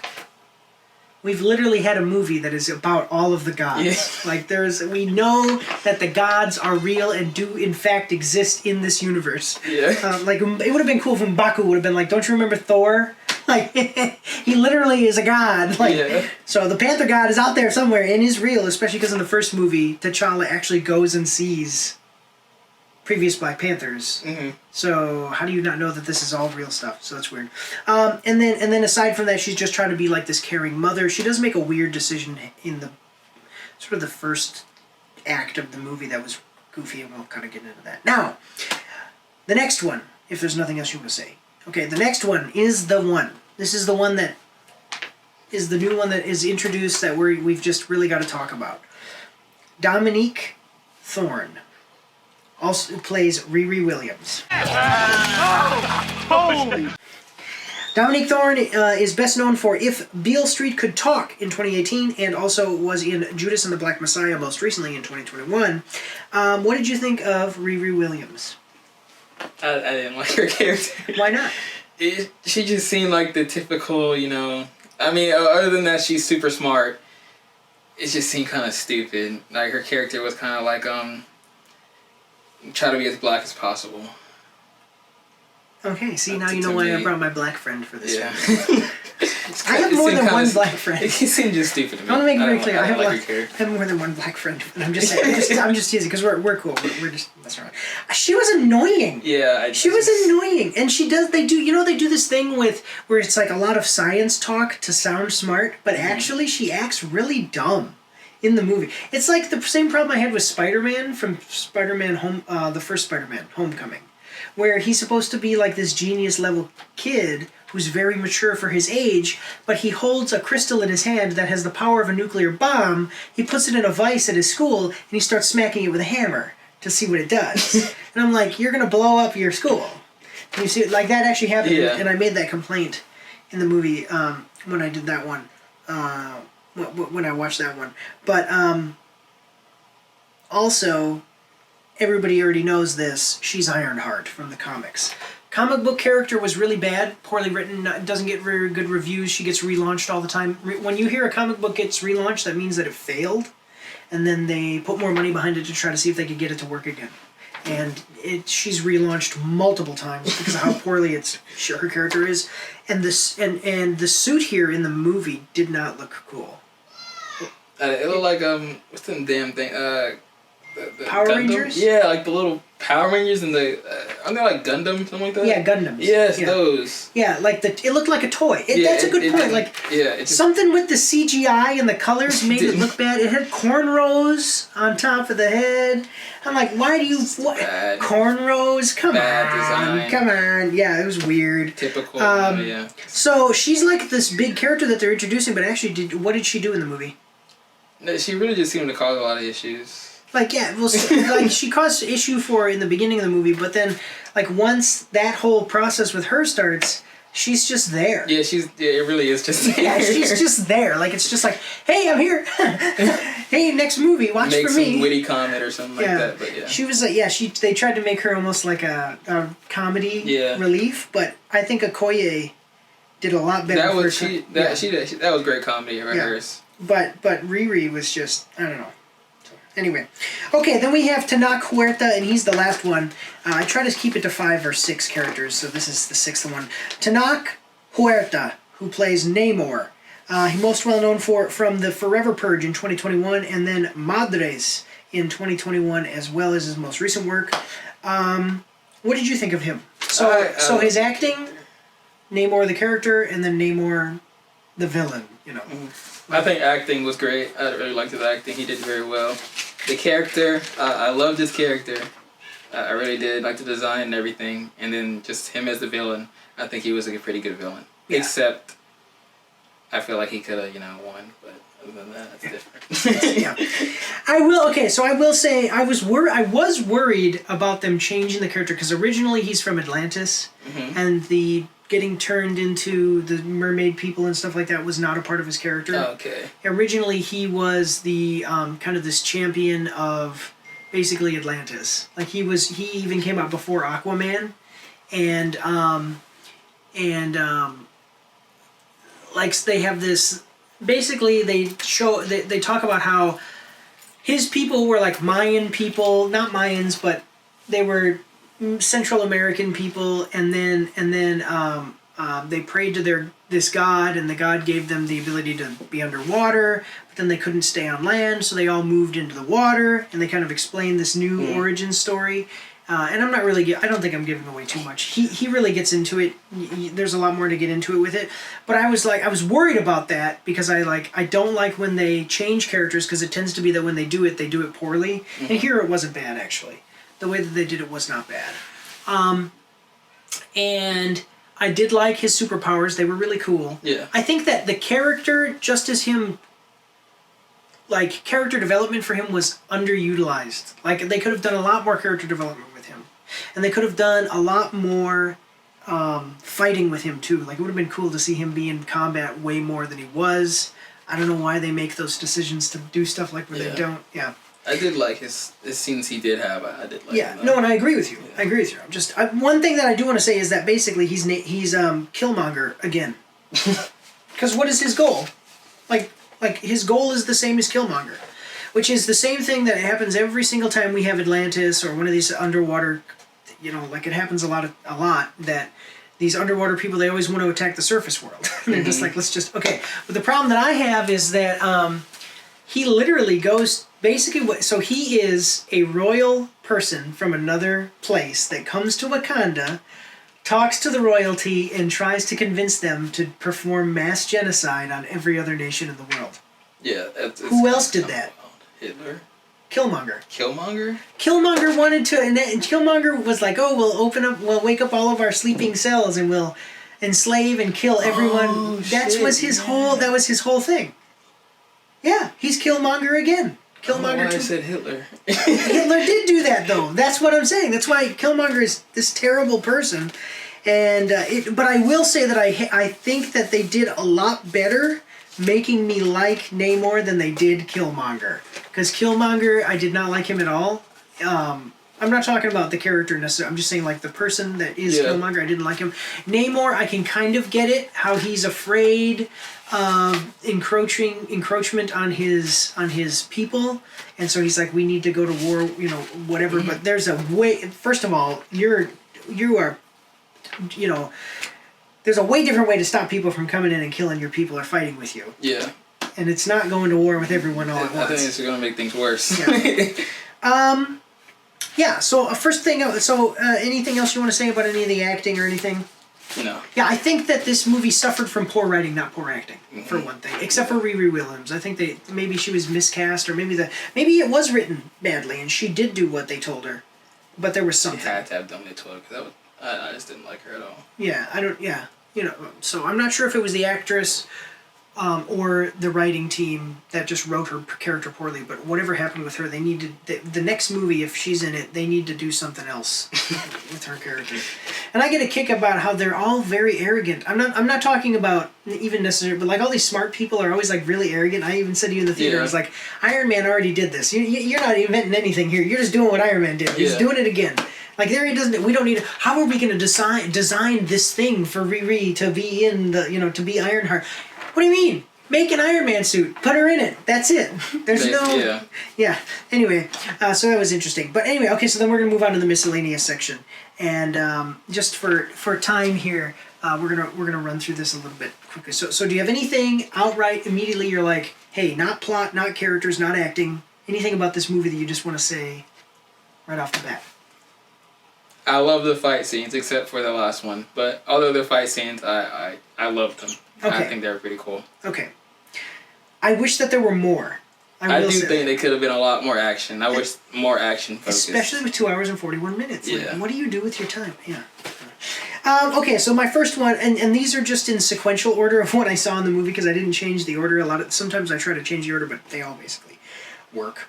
we've literally had a movie that is about all of the gods. Yeah. Like we know that the gods are real and do in fact exist in this universe. Yeah. Like it would have been cool if M'Baku would have been like, don't you remember Thor? Like he literally is a god. Like Yeah. so the Panther God is out there somewhere and is real, especially because in the first movie T'Challa actually goes and sees previous Black Panthers. Mm-hmm. So how do you not know that this is all real stuff? So that's weird. And then aside from that, she's just trying to be like this caring mother. She does make a weird decision in the sort of the first act of the movie that was goofy, and we'll kind of get into that. Now, the next one, if there's nothing else you want to say. Okay, the next one is the one. This is the one that is the new one that is introduced that we've just really got to talk about. Dominique Thorne also plays Riri Williams. Dominique Thorne is best known for If Beale Street Could Talk in 2018 and also was in Judas and the Black Messiah most recently in 2021. What did you think of Riri Williams? I didn't like her character. Why not? She just seemed like the typical, you know... I mean, other than that, she's super smart. It just seemed kind of stupid. Like, her character was kind of like, try to be as black as possible. Okay, see, now you know why I brought my black friend for this Yeah. one. I have more than one black friend. He seemed just stupid to me. I want to make it very clear. I have have more than one black friend. And I'm just saying, I'm just teasing because we're cool. We're just messing around. She was annoying. Yeah, She was annoying, and they do this thing with where it's like a lot of science talk to sound smart, but actually she acts really dumb in the movie. It's like the same problem I had with Spider-Man from Spider-Man the first Spider-Man, Homecoming, where he's supposed to be like this genius level kid who's very mature for his age, but he holds a crystal in his hand that has the power of a nuclear bomb. He puts it in a vise at his school, and he starts smacking it with a hammer to see what it does. And I'm like, you're going to blow up your school. And you see, like, that actually happened, and I made that complaint in the movie when I did that one, when I watched that one. But also, everybody already knows this, she's Ironheart from the comics. Comic book character was really bad, poorly written, doesn't get very good reviews, she gets relaunched all the time. When you hear a comic book gets relaunched, that means that it failed, and then they put more money behind it to try to see if they could get it to work again. And she's relaunched multiple times because of how poorly her character is. And the suit here in the movie did not look cool. It looked like, what's them damn thing, the Power Gundam? Rangers? Yeah, like the little Power Rangers and the... aren't they like Gundam, something like that? Yeah, Gundams. Yes, yeah. those. Yeah, like it looked like a toy. That's a good point. Like something with the CGI and the colors made it look bad. It had cornrows on top of the head. I'm like, why do you... Bad. Cornrows? Come Bad design. Yeah, it was weird. Typical, yeah. So she's like this big character that they're introducing, but actually, what did she do in the movie? No, she really just seemed to cause a lot of issues. Like, yeah, well, like she caused issue in the beginning of the movie, but then, like, once that whole process with her starts, she's just there. Yeah, it really is just there. Yeah, she's just there. Like, it's just like, hey, I'm here. Hey, next movie, watch Make for me. some witty comment or something like that, but yeah. She was like, they tried to make her almost like a comedy relief, but I think Okoye did a lot better. That was great comedy of hers. But Riri was just, I don't know. Anyway, okay, then we have Tenoch Huerta, and he's the last one. I try to keep it to 5 or 6 characters, so this is the 6th one. Tenoch Huerta, who plays Namor. He's most well known from the Forever Purge in 2021, and then Madres in 2021, as well as his most recent work. What did you think of him? So his acting, Namor the character, and then Namor the villain, you know. I think acting was great. I really liked his acting. He did very well. The character, I loved his character. I really did like the design and everything. And then just him as the villain, I think he was a pretty good villain. Yeah. Except, I feel like he could have, won. But other than that, that's different. Yeah. I will. Okay, so I will say I was worried about them changing the character because originally he's from Atlantis, and the getting turned into the mermaid people and stuff like that was not a part of his character. Oh, okay. Originally, he was the kind of this champion of basically Atlantis. Like he even came out before Aquaman, and like they have this. Basically, they talk about how his people were like Mayan people, not Mayans, but they were Central American people, and then they prayed to this god, and the god gave them the ability to be underwater, but then they couldn't stay on land, so they all moved into the water, and they kind of explained this new origin story. And I'm not really, I don't think I'm giving away too much. He really gets into it. There's a lot more to get into it with it. But I was worried about that because I don't like when they change characters because it tends to be that when they do it poorly. And here it wasn't bad, actually. The way that they did it was not bad. And I did like his superpowers. They were really cool. Yeah. I think that the character, just as him, like, character development for him was underutilized. Like, they could have done a lot more character development with him. And they could have done a lot more fighting with him, too. Like, it would have been cool to see him be in combat way more than he was. I don't know why they make those decisions to do stuff like where they don't. Yeah. I did like his scenes he did have. I did like Yeah, him, no, and I agree with you. Yeah. I agree with you. One thing that I do want to say is that basically he's Killmonger again. Because what is his goal? Like his goal is the same as Killmonger, which is the same thing that happens every single time we have Atlantis or one of these underwater, like it happens a lot that these underwater people, they always want to attack the surface world. They're just like, okay. But the problem that I have is that he literally goes, basically, so he is a royal person from another place that comes to Wakanda, talks to the royalty, and tries to convince them to perform mass genocide on every other nation in the world. Yeah. Who else did that? Hitler. Killmonger. Killmonger wanted to, and Killmonger was like, oh, we'll wake up all of our sleeping cells and we'll enslave and kill everyone. Oh, that was his whole thing. Yeah, he's Killmonger again. Killmonger. I said Hitler. Hitler did do that, though. That's what I'm saying. That's why Killmonger is this terrible person. And but I will say that I think that they did a lot better making me like Namor than they did Killmonger. Because Killmonger, I did not like him at all. I'm not talking about the character necessarily. I'm just saying like the person that is Killmonger. I didn't like him. Namor, I can kind of get it. How he's afraid of encroachment on his people, and so he's like, we need to go to war. Whatever. Mm-hmm. But there's a way. First of all, you are. There's a way different way to stop people from coming in and killing your people or fighting with you. Yeah. And it's not going to war with everyone all at once. I think it's going to make things worse. Yeah. Yeah, so first thing, anything else you want to say about any of the acting or anything? No. Yeah, I think that this movie suffered from poor writing, not poor acting, for one thing. Except for Riri Williams. I think maybe she was miscast, or maybe it was written badly, and she did do what they told her. But there was something. She had to have done what they told her, because I just didn't like her at all. Yeah, so I'm not sure if it was the actress or the writing team that just wrote her character poorly, but whatever happened with her, they need to, the next movie, if she's in it, they need to do something else with her character. And I get a kick about how they're all very arrogant. I'm not talking about even necessarily, but like all these smart people are always like really arrogant. I even said to you in the theater, I was like, Iron Man already did this. You're not inventing anything here. You're just doing what Iron Man did. He's doing it again. Like we don't need. How are we going to design this thing for Riri to be in to be Ironheart? What do you mean? Make an Iron Man suit. Put her in it. That's it. There's no... Yeah. Anyway, so that was interesting. But anyway, okay, so then we're going to move on to the miscellaneous section. And just for time here, we're gonna run through this a little bit quickly. So do you have anything outright, immediately you're like, hey, not plot, not characters, not acting, anything about this movie that you just want to say right off the bat? I love the fight scenes, except for the last one. But all of the fight scenes, I loved them. Okay. I think they were pretty cool. Okay. I wish that there were more. I do think they could have been a lot more action. I wish more action focused. Especially with 2 hours and 41 minutes. Yeah. Like, what do you do with your time? Yeah. Okay, so my first one, and these are just in sequential order of what I saw in the movie because I didn't change the order. Sometimes I try to change the order, but they all basically work.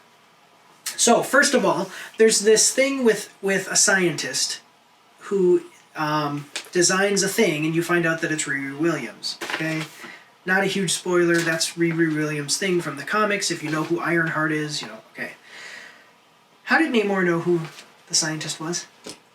So first of all, there's this thing with a scientist who designs a thing, and you find out that it's Riri Williams. Okay, not a huge spoiler. That's Riri Williams' thing from the comics. If you know who Ironheart is, you know. Okay. How did Namor know who the scientist was?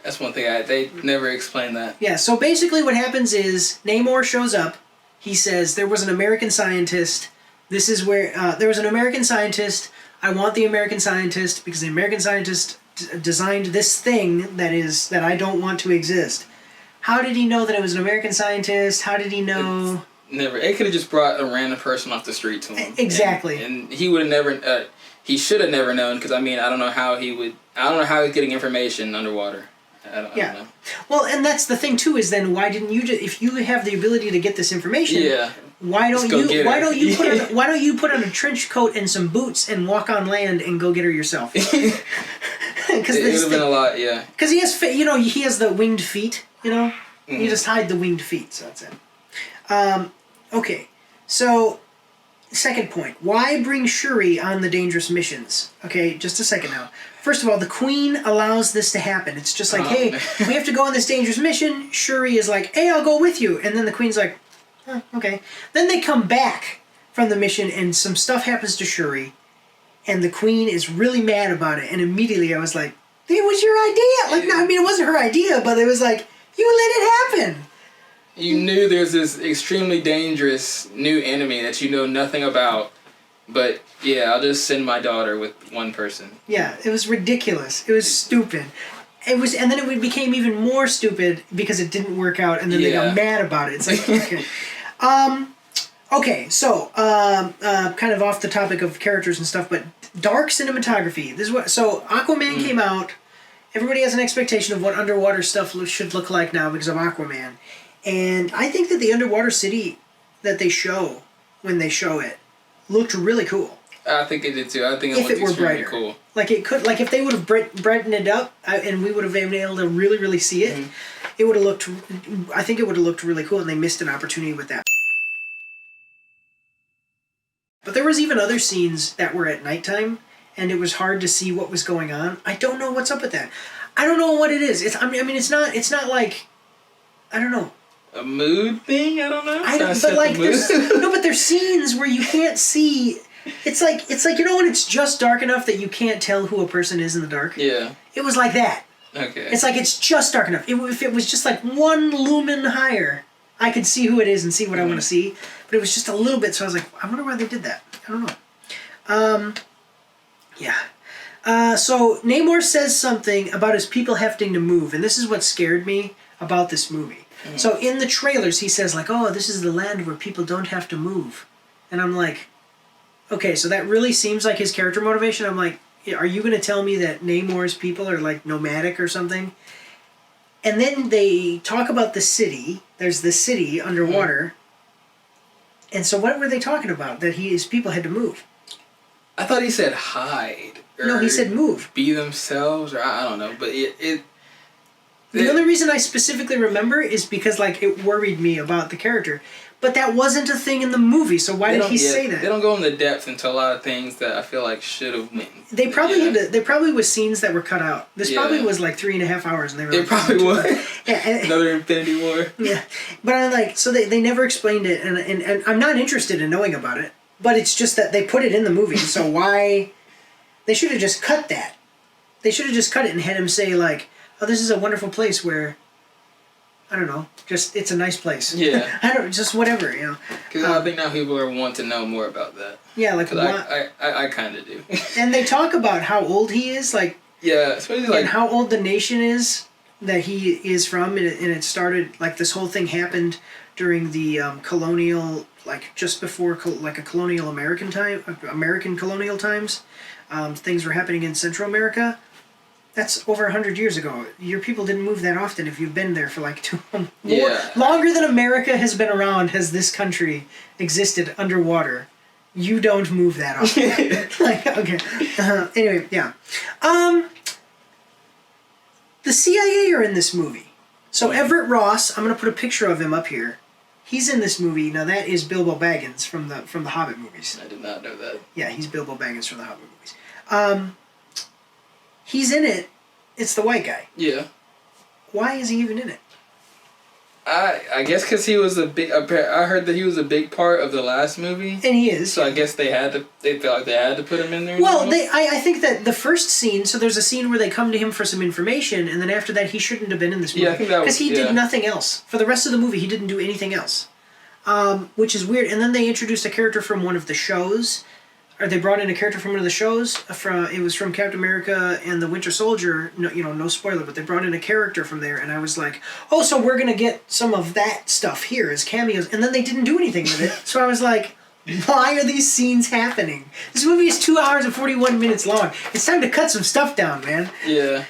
That's one thing they never explained that. Yeah. So basically, what happens is Namor shows up. He says there was an American scientist. This is where there was an American scientist. I want the American scientist because the American scientist designed this thing that I don't want to exist. How did he know that it was an American scientist? How did he know? Never. It could have just brought a random person off the street to him. Exactly. And he would have never. He should have never known because I don't know how he would. I don't know how he's getting information underwater. I don't know. Well, and that's the thing too. Is then why didn't you? If you have the ability to get this information, why don't you put on a trench coat and some boots and walk on land and go get her yourself? Because it would have been a lot, Because he has, he has the winged feet. You just hide the winged feet. So that's it. Okay, so second point: why bring Shuri on the dangerous missions? Okay, just a second now. First of all, the Queen allows this to happen. It's just like, hey, we have to go on this dangerous mission. Shuri is like, hey, I'll go with you, and then the Queen's like, oh, okay. Then they come back from the mission, and some stuff happens to Shuri, and the Queen is really mad about it. And immediately, I was like, it was your idea. Like, no, I mean, it wasn't her idea, but it was like, you let it happen. You knew there's this extremely dangerous new enemy that you know nothing about, but yeah, I'll just send my daughter with one person. Yeah, it was ridiculous. It was stupid. And then it became even more stupid because it didn't work out, and then they got mad about it. It's like, okay. So kind of off the topic of characters and stuff, but dark cinematography. This is what. So Aquaman came out. Everybody has an expectation of what underwater stuff should look like now because of Aquaman, and I think that the underwater city that they show when they show it looked really cool. I think it did too. I think it looked extremely cool. Like it could, like if they would have brightened it up and we would have been able to really, really see it, it would have looked. I think it would have looked really cool, and they missed an opportunity with that. But there was even other scenes that were at nighttime, and it was hard to see what was going on. I don't know what's up with that. I don't know what it is. It's not like, I don't know. A mood thing? I don't know. But there's scenes where you can't see. It's like when it's just dark enough that you can't tell who a person is in the dark. Yeah. It was like that. Okay. It's like it's just dark enough. If it was just like one lumen higher, I could see who it is and see what I want to see. But it was just a little bit, so I was like, I wonder why they did that. I don't know. So Namor says something about his people having to move, and this is what scared me about this movie. So in the trailers, he says like, oh, this is the land where people don't have to move. And I'm like, okay, so that really seems like his character motivation. I'm like, are you going to tell me that Namor's people are like nomadic or something? And then they talk about the city. There's the city underwater. And so what were they talking about? That his people had to move. I thought he said hide. No, he said move. Be themselves, or I don't know. But the only reason I specifically remember is because like it worried me about the character. But that wasn't a thing in the movie, so why did he say that? They don't go into depth into a lot of things that I feel like should have been. They probably had to, there probably was scenes that were cut out. This probably was like 3.5 hours, and they were. It probably was. Yeah, another Infinity War. Yeah, but I'm like, so they never explained it, and I'm not interested in knowing about it. But it's just that they put it in the movie, so why? They should have just cut that. They should have just cut it and had him say like, "Oh, this is a wonderful place where." I don't know. Just it's a nice place. Yeah. Just whatever, you know. Because I think now people want to know more about that. Yeah, like I kind of do. And they talk about how old he is, like. Yeah, especially like. And how old the nation is that he is from, and it started like this whole thing happened during the colonial, like just before like a colonial American colonial times. Things were happening in Central America. That's over 100 years ago. Your people didn't move that often if you've been there for like longer than America has been around has this country existed underwater. You don't move that often. Like, okay. Anyway, yeah. The CIA are in this movie. So Everett Ross, I'm going to put a picture of him up here. He's in this movie. Now that is Bilbo Baggins from the Hobbit movies. I did not know that. Yeah, he's Bilbo Baggins from the Hobbit movies. he's in it. It's the white guy. Yeah. Why is he even in it? I guess because he was I heard that he was a big part of the last movie. And he is. So I guess they felt like they had to put him in there. Well, I think that the first scene, so there's a scene where they come to him for some information, and then after that he shouldn't have been in this movie. Yeah, I think that was... Because he did nothing else. For the rest of the movie, he didn't do anything else. Which is weird. And then they introduced a character from one of the shows. Or they brought in a character from one of the shows. It was from Captain America and the Winter Soldier. No, no spoiler, but they brought in a character from there, and I was like, oh, so we're gonna get some of that stuff here as cameos. And then they didn't do anything with it. So I was like, why are these scenes happening? This movie is 2 hours and 41 minutes long. It's time to cut some stuff down, man. Yeah.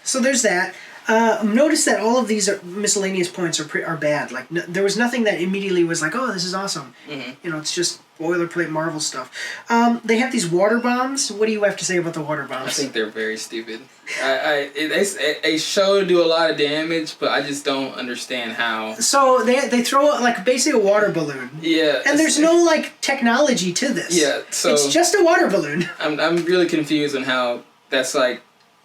So there's that. Notice that all of these miscellaneous points are bad. Like there was nothing that immediately was like, oh, this is awesome. Mm-hmm. It's just boilerplate Marvel stuff. They have these water bombs. What do you have to say about the water bombs? I think they're very stupid. They show do a lot of damage, but I just don't understand how. So they throw like basically a water balloon. Yeah. And there's no like technology to this. Yeah. So it's just a water balloon. I'm really confused on how that's like.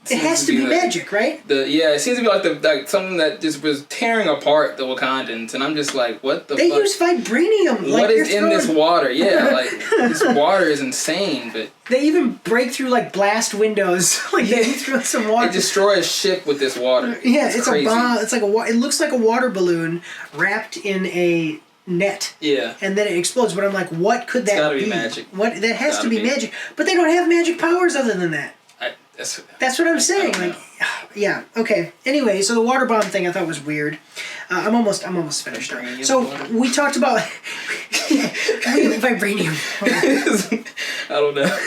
It has to be magic, right? It seems to be like something that just was tearing apart the Wakandans, and I'm just like, what the fuck? They use vibranium. What is in this water? Yeah, like, this water is insane, but... They even break through, like, blast windows. Like, they throw some water. They destroy a ship with this water. Yeah, it's crazy. A bomb. It's like it looks like a water balloon wrapped in a net. Yeah. And then it explodes, but I'm like, what could that be? It's gotta be magic. That has to be magic. But they don't have magic powers other than that. That's what I'm saying. Like, yeah. Okay. Anyway, so the water bomb thing I thought was weird. I'm almost finished. So we talked about vibranium. I don't know.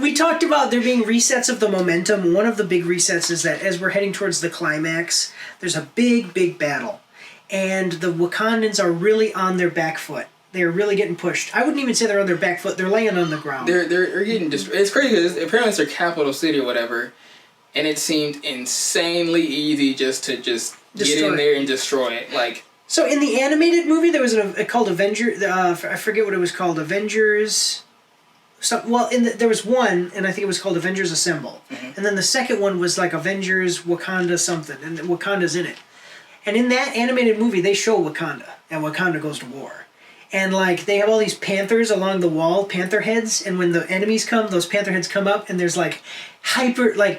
We talked about there being resets of the momentum. One of the big resets is that as we're heading towards the climax, there's a big battle, and the Wakandans are really on their back foot. They're really getting pushed. I wouldn't even say they're on their back foot. They're laying on the ground. They're getting destroyed. It's crazy because apparently it's their capital city or whatever, and it seemed insanely easy just to get in there and destroy it. Like, so in the animated movie, there was called Avengers. I forget what it was called. Avengers. There was one, and I think it was called Avengers Assemble, and then the second one was like Avengers Wakanda something, and Wakanda's in it. And in that animated movie, they show Wakanda, and Wakanda goes to war. And, like, they have all these panthers along the wall, panther heads, and when the enemies come, those panther heads come up, and there's, like,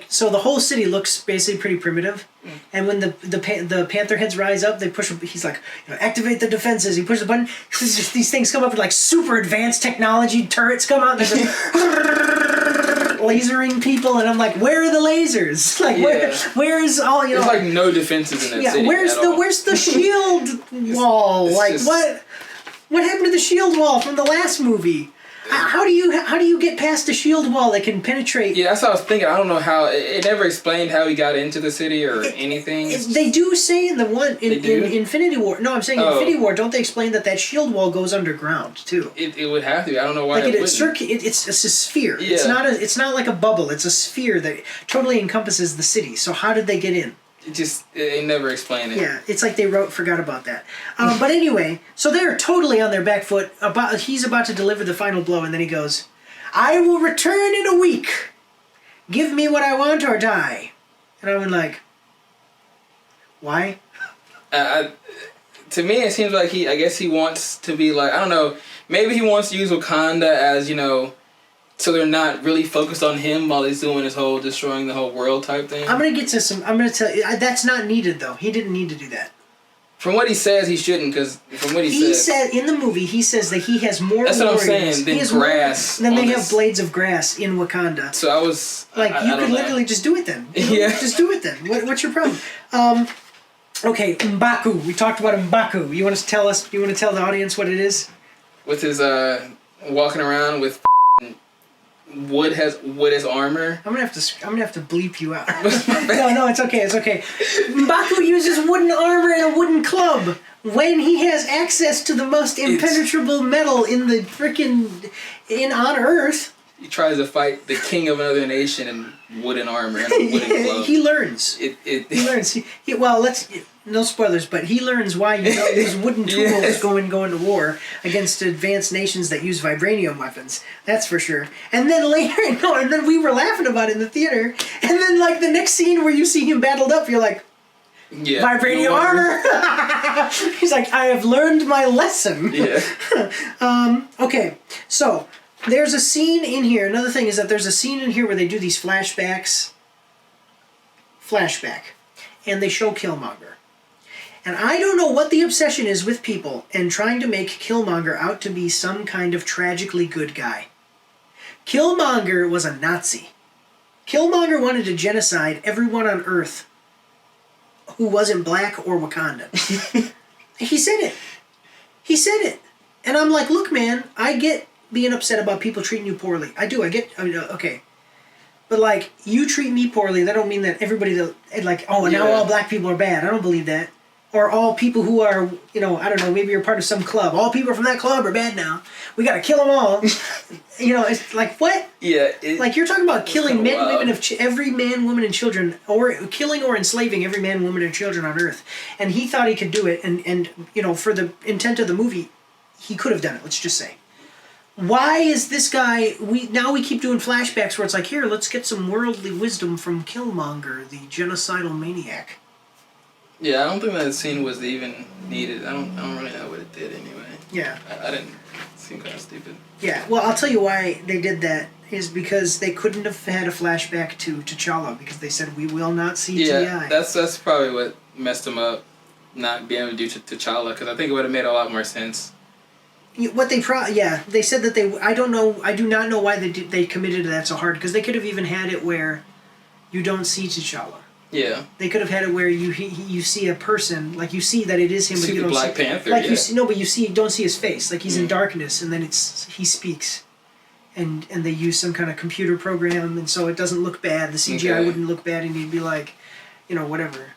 so the whole city looks basically pretty primitive. And when the panther heads rise up, they push, he's like, activate the defenses. He pushes the button, these things come up with, like, super advanced technology, turrets come out, and they're just lasering people, and I'm like, where are the lasers? Like, where's all, There's, like, no defenses in that city where's the shield wall? What happened to the shield wall from the last movie? How do you get past the shield wall that can penetrate? Yeah, that's what I was thinking. I don't know how. It never explained how he got into the city or anything. They do say in in Infinity War. No, I'm saying Infinity War. Don't they explain that shield wall goes underground too? It would have to. I don't know why. Like it's a sphere. Yeah. It's not like a bubble. It's a sphere that totally encompasses the city. So how did they get in? They never explain it. Yeah, it's like they forgot about that. But anyway, so they're totally on their back foot. He's about to deliver the final blow, and then he goes, "I will return in a week. Give me what I want or die." And I went like, why? To me, it seems like I guess he wants to be like, I don't know, maybe he wants to use Wakanda as, so they're not really focused on him while he's doing his whole destroying the whole world type thing. I'm going to tell you, that's not needed though. He didn't need to do that. From what he says, he shouldn't, because from what he said in the movie, he says that he has more. That's what I'm saying. Than grass. Then they have blades of grass in Wakanda. So I was like, you could literally just do it then. Yeah, just do it then. What's your problem? Okay, M'Baku. We talked about M'Baku. You want to tell the audience what it is? With his walking around with wood as armor. I'm gonna have to bleep you out. No, it's okay. M'Baku uses wooden armor and a wooden club when he has access to the most impenetrable metal on Earth. he tries to fight the king of another nation in wooden armor and a wooden glove. He learns. He learns. Well, no spoilers, but he learns why you don't use wooden tools going to war against advanced nations that use vibranium weapons. That's for sure. And then later, and then we were laughing about it in the theater. And then like the next scene where you see him battled up, you're like, vibranium armor. He's like, I have learned my lesson. Yeah. Okay, so there's a scene in here. Another thing is that there's a scene in here where they do these flashback, and they show Killmonger. And I don't know what the obsession is with people and trying to make Killmonger out to be some kind of tragically good guy. Killmonger was a Nazi. Killmonger wanted to genocide everyone on Earth who wasn't black or Wakandan. He said it. He said it. And I'm like, look, man, I get being upset about people treating you poorly. I do. Okay. But, like, you treat me poorly, that don't mean that everybody, like, now all black people are bad. I don't believe that. Or all people who are, I don't know, maybe you're part of some club. All people from that club are bad now. We gotta kill them all. It's like, what? Yeah. Like, you're talking about killing men, women, every man, woman, and children, or killing or enslaving every man, woman, and children on Earth. And he thought he could do it, and for the intent of the movie, he could have done it, let's just say. Why is this guy... We keep doing flashbacks where it's like, here, let's get some worldly wisdom from Killmonger, the genocidal maniac. Yeah, I don't think that scene was even needed. I don't really know what it did anyway. Yeah. I didn't... It seemed kind of stupid. Yeah, well, I'll tell you why they did that is because they couldn't have had a flashback to T'Challa because they said, we will not CGI. Yeah, that's probably what messed them up, not being able to do T'Challa, because I think it would have made a lot more sense. They said that I do not know why they committed to that so hard, because they could have even had it where you don't see T'Challa. Yeah. They could have had it where you see a person, like you see that it is him, but you don't Black Panther, like you don't see his face, like he's in darkness, and then he speaks, and they use some kind of computer program, and so it doesn't look bad. The CGI wouldn't look bad, and he'd be like, whatever.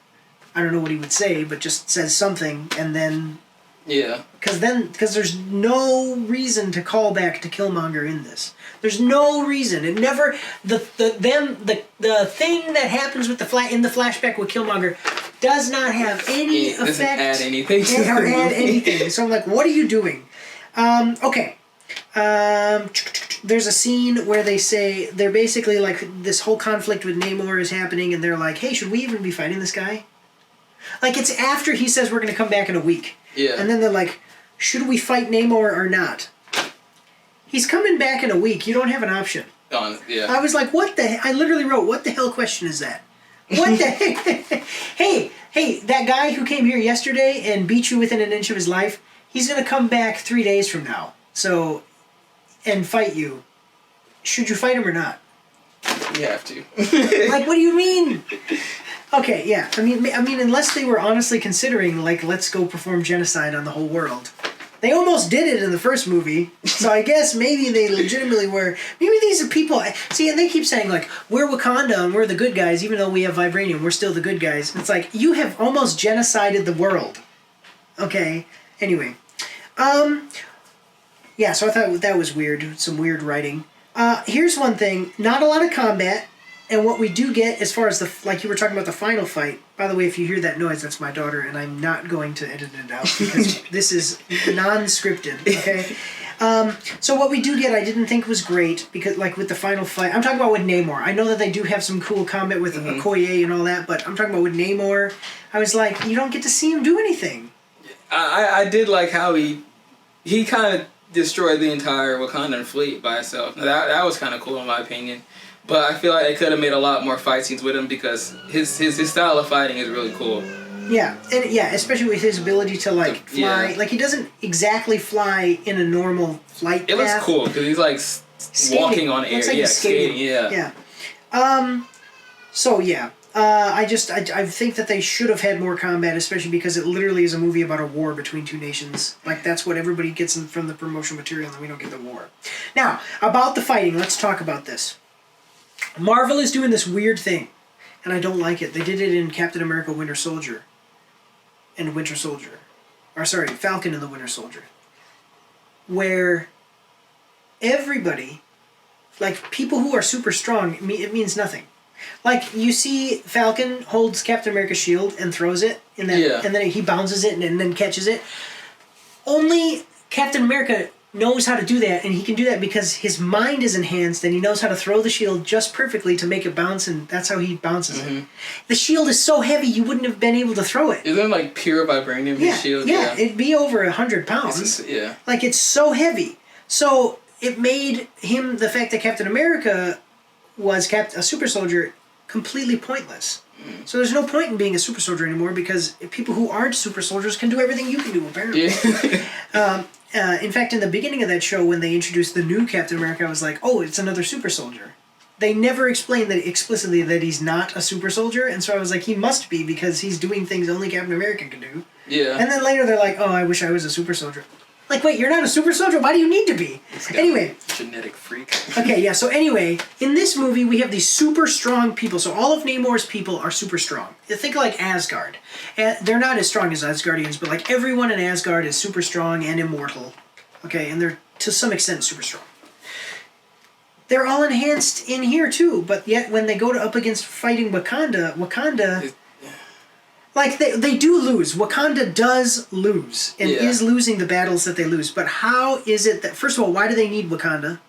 I don't know what he would say, but just says something, and then. Yeah. Because there's no reason to call back to Killmonger in this. There's no reason. It never the thing that happens with in the flashback with Killmonger does not have any effect. Doesn't add anything to or add anything. So I'm like, what are you doing? Okay. There's a scene where they're basically like this whole conflict with Namor is happening, and they're like, hey, should we even be fighting this guy? Like, it's after he says we're going to come back in a week. Yeah. And then they're like, should we fight Namor or not? He's coming back in a week. You don't have an option. Yeah. I was like, I literally wrote, what the hell question is that? What the heck? Hey, that guy who came here yesterday and beat you within an inch of his life, he's going to come back 3 days from now. And fight you. Should you fight him or not? You have to. Like, what do you mean? Okay, yeah. I mean, unless they were honestly considering, like, let's go perform genocide on the whole world. They almost did it in the first movie, so I guess maybe they legitimately were. Maybe these are people. See, and they keep saying, like, we're Wakanda and we're the good guys, even though we have vibranium, we're still the good guys. And it's like, you have almost genocided the world. Okay, anyway. Yeah, so I thought that was weird. Some weird writing. Here's one thing. Not a lot of combat. And what we do get, as far as like you were talking about the final fight, by the way, if you hear that noise, that's my daughter, and I'm not going to edit it out because this is non-scripted, okay? So what we do get, I didn't think was great, because like with the final fight, I'm talking about with Namor. I know that they do have some cool combat with Okoye and all that, but I'm talking about with Namor. I was like, you don't get to see him do anything. I did like how he kind of destroyed the entire Wakandan fleet by itself. That was kind of cool in my opinion. But I feel like they could have made a lot more fight scenes with him because his style of fighting is really cool. Yeah, and especially with his ability to like fly. Yeah. Like he doesn't exactly fly in a normal flight path. It looks cool because he's like walking on air. Like skating. Yeah. So yeah. I think that they should have had more combat, especially because it literally is a movie about a war between two nations. Like, that's what everybody gets from the promotional material, and we don't get the war. Now, about the fighting, let's talk about this. Marvel is doing this weird thing, and I don't like it. They did it in Captain America Winter Soldier. Falcon and the Winter Soldier. Where everybody like people who are super strong, it means nothing. Like you see Falcon holds Captain America's shield and throws it, and then he bounces it and then catches it. Only Captain America knows how to do that, and he can do that because his mind is enhanced and he knows how to throw the shield just perfectly to make it bounce, and that's how he bounces it. The shield is so heavy you wouldn't have been able to throw it. Isn't it like pure vibranium shield? Yeah, it'd be over 100 pounds. Like it's so heavy. So it made him, the fact that Captain America was a super soldier, completely pointless. So there's no point in being a super soldier anymore because people who aren't super soldiers can do everything you can do, apparently. In fact, in the beginning of that show, when they introduced the new Captain America, I was like, oh, it's another super soldier. They never explained that explicitly that he's not a super soldier, and so I was like, he must be because he's doing things only Captain America can do. Yeah. And then later they're like, oh, I wish I was a super soldier. Like, wait, you're not a super soldier? Why do you need to be? Anyway. Genetic freak. Okay, yeah, so anyway, in this movie we have these super strong people. So all of Namor's people are super strong. Think like Asgard. They're not as strong as Asgardians, but like everyone in Asgard is super strong and immortal. Okay, and they're to some extent super strong. They're all enhanced in here too, but yet when they go up against fighting Wakanda... Like, they do lose. Wakanda does lose and is losing the battles that they lose. But how is it that... First of all, why do they need Wakanda?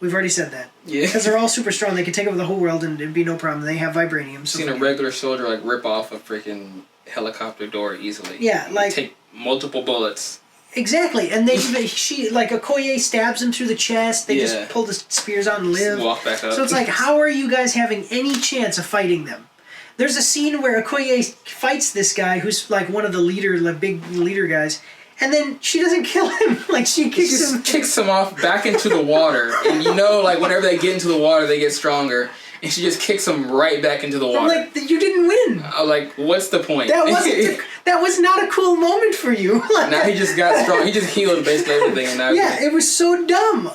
We've already said that. Yeah. Because they're all super strong. They can take over the whole world and it'd be no problem. They have vibranium. So seen a regular soldier, like, rip off a freaking helicopter door easily. Yeah, like... Take multiple bullets. Exactly. And like, Okoye stabs him through the chest. They just pull the spears out and live. Just walk back up. So it's like, how are you guys having any chance of fighting them? There's a scene where Okoye fights this guy who's like one of the big leader guys, and then she doesn't kill him. Like she kicks him off back into the water, and you know, like whenever they get into the water, they get stronger, and she just kicks him right back into the water. I'm like, you didn't win. I'm like, what's the point? That was not a cool moment for you. Like, now he just got strong. He just healed basically everything, and now it was so dumb.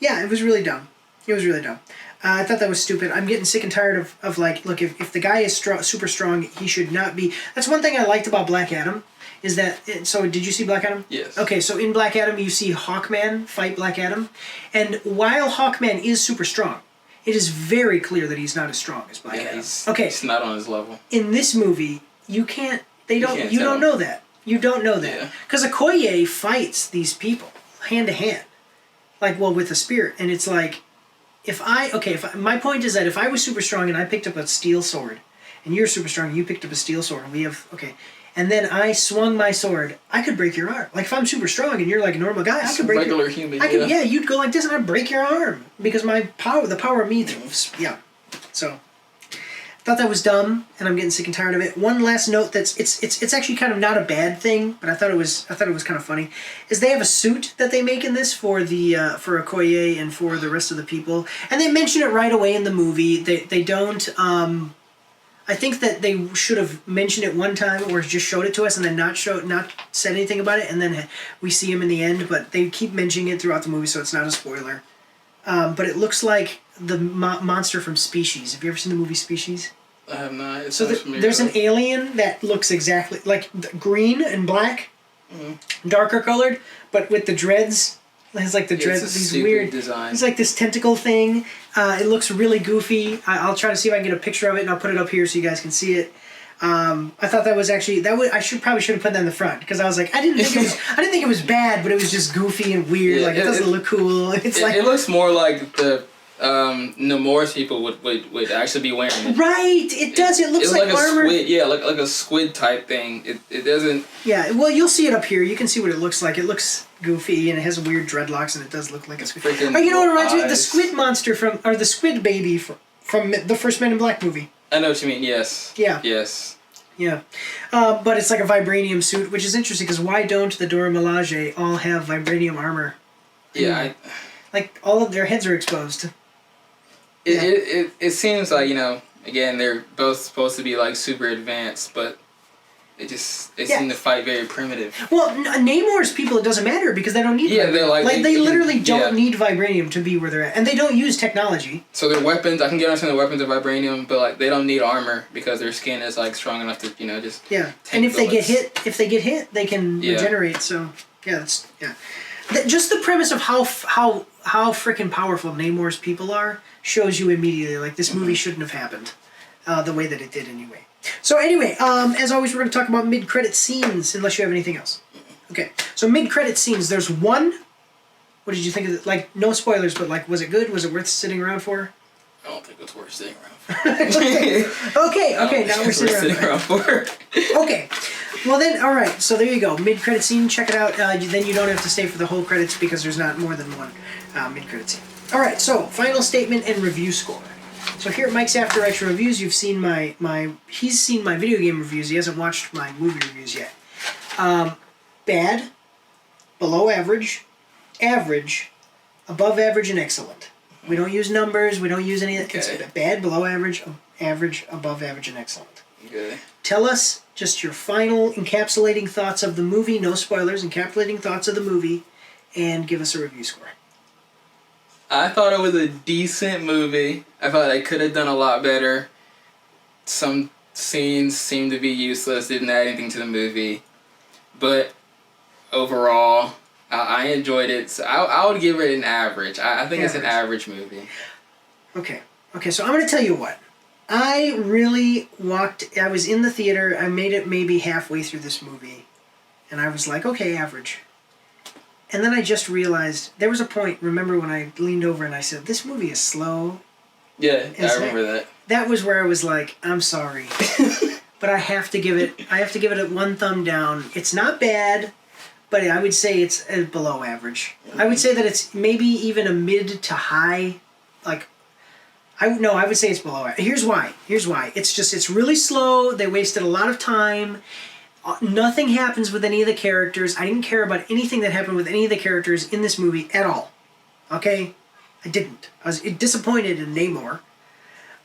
It was really dumb. It was really dumb. I thought that was stupid. I'm getting sick and tired of like, look, if the guy is super strong, he should not be... That's one thing I liked about Black Adam, is that... So, did you see Black Adam? Yes. Okay, so in Black Adam, you see Hawkman fight Black Adam, and while Hawkman is super strong, it is very clear that he's not as strong as Black Adam. He's not on his level. In this movie, you can't... You don't know that. You don't know that. Because Okoye fights these people, hand to hand. Like, well, with a spear, and it's like... my point is that if I was super strong and I picked up a steel sword, and you're super strong and you picked up a steel sword, and and then I swung my sword, I could break your arm. Like if I'm super strong and you're like a normal guy, I could break regular human. You'd go like this and I'd break your arm because the power of me. So I thought that was dumb, and I'm getting sick and tired of it. One last note it's actually kind of not a bad thing, but I thought it was kind of funny. Is they have a suit that they make in this for for Okoye and for the rest of the people, and they mention it right away in the movie. They don't. I think that they should have mentioned it one time or just showed it to us and then not said anything about it, and then we see him in the end. But they keep mentioning it throughout the movie, so it's not a spoiler. But it looks like the monster from Species. Have you ever seen the movie Species? I have not. So there's an alien that looks exactly like green and black, darker colored, but with the dreads. It has like the dreads, these weird design. It's like this tentacle thing. It looks really goofy. I'll try to see if I can get a picture of it, and I'll put it up here so you guys can see it. I thought that was actually I should have put that in the front because I was like I didn't think it was bad, but it was just goofy and weird. Like it doesn't look cool. It looks more like the Namor's people would actually be wearing it. Right, it does. It looks like armor. A squid, like a squid type thing. It doesn't. Yeah, well, you'll see it up here. You can see what it looks like. It looks goofy and it has weird dreadlocks and it does look like a squid. Oh, you know what it reminds me of? The squid monster the squid baby from the first Men in Black movie. I know what you mean. Yes. Yeah. Yes. Yeah, but it's like a vibranium suit, which is interesting because why don't the Dora Milaje all have vibranium armor? Yeah, like all of their heads are exposed. It seems like, again, they're both supposed to be like super advanced, but they seem to fight very primitive. Well, Namor's people, it doesn't matter because they don't need vibranium. They're they literally don't need vibranium to be where they're at. And they don't use technology. So their weapons, I can get understand the weapons are vibranium, but like they don't need armor because their skin is like strong enough to, just and if they get hit, they can regenerate. So, just the premise of how freaking powerful Namor's people are shows you immediately, like, this movie shouldn't have happened the way that it did anyway. So anyway, as always, we're going to talk about mid-credit scenes, unless you have anything else. Okay, so mid-credit scenes, there's one. What did you think of it? Like, no spoilers, but, like, was it good? Was it worth sitting around for? I don't think it's worth sitting around for. Okay, now we're sitting around for. Okay. Well then, all right. So there you go. Mid-credit scene. Check it out. Then you don't have to stay for the whole credits because there's not more than one mid-credit scene. All right. So final statement and review score. So here at Mike's After Action Reviews, you've seen he's seen my video game reviews. He hasn't watched my movie reviews yet. Bad, below average, average, above average, and excellent. We don't use numbers. We don't use any of that. Okay. It's bad, below average, average, above average, and excellent. Okay. Tell us just your final encapsulating thoughts of the movie. No spoilers. Encapsulating thoughts of the movie, and give us a review score. I thought it was a decent movie. I thought I could have done a lot better. Some scenes seemed to be useless. Didn't add anything to the movie, but overall, I enjoyed it. So I would give it an average. I think it's an average movie. Okay. So I'm going to tell you what. I really I was in the theater. I made it maybe halfway through this movie. And I was like, okay, average. And then I just realized, there was a point, remember when I leaned over and I said, this movie is slow. Yeah, I remember that. That was where I was like, I'm sorry. But I have to give it a one thumb down. It's not bad. But I would say it's below average. I would say that it's maybe even a mid to high, like, I would say it's below average. Here's why. It's really slow. They wasted a lot of time. Nothing happens with any of the characters. I didn't care about anything that happened with any of the characters in this movie at all. Okay? I didn't. I was disappointed in Namor.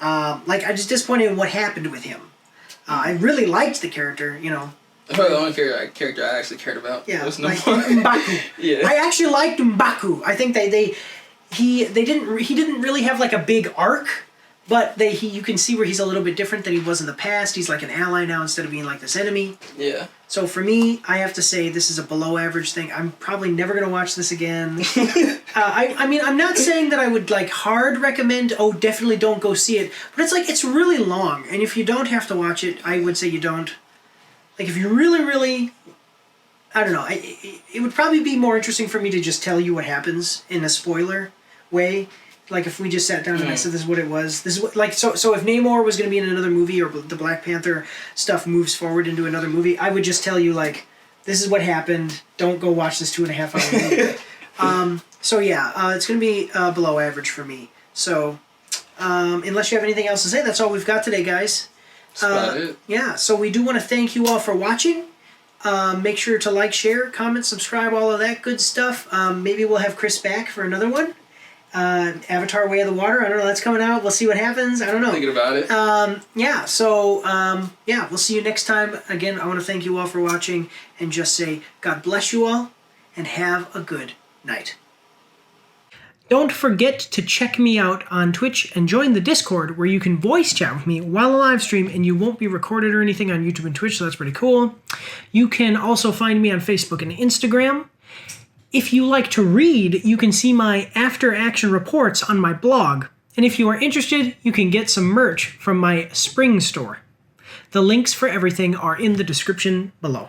I was disappointed in what happened with him. I really liked the character, That's probably the only character I actually cared about. Yeah, was like Namor. M'Baku. Yeah. I actually liked M'Baku. I think he didn't really have like a big arc, but you can see where he's a little bit different than he was in the past. He's like an ally now instead of being like this enemy. Yeah. So for me, I have to say this is a below average thing. I'm probably never gonna watch this again. I mean, I'm not saying that I would like hard recommend. Oh, definitely don't go see it. But it's like it's really long, and if you don't have to watch it, I would say you don't. Like, if you really, really, I don't know, it would probably be more interesting for me to just tell you what happens in a spoiler way. Like, if we just sat down and I said this is what it was. This is what, like, so if Namor was going to be in another movie or the Black Panther stuff moves forward into another movie, I would just tell you, like, this is what happened. Don't go watch this 2.5 hour movie. So, yeah, it's going to be below average for me. So, unless you have anything else to say, that's all we've got today, guys. That's about it. Yeah, so we do want to thank you all for watching. Make sure to like, share, comment, subscribe, all of that good stuff. Maybe we'll have Chris back for another one. Avatar Way of the Water, I don't know, that's coming out. We'll see what happens. I don't know. Thinking about it. We'll see you next time. Again, I want to thank you all for watching and just say God bless you all and have a good night. Don't forget to check me out on Twitch and join the Discord where you can voice chat with me while I live stream and you won't be recorded or anything on YouTube and Twitch, so that's pretty cool. You can also find me on Facebook and Instagram. If you like to read, you can see my after action reports on my blog. And if you are interested, you can get some merch from my spring store. The links for everything are in the description below.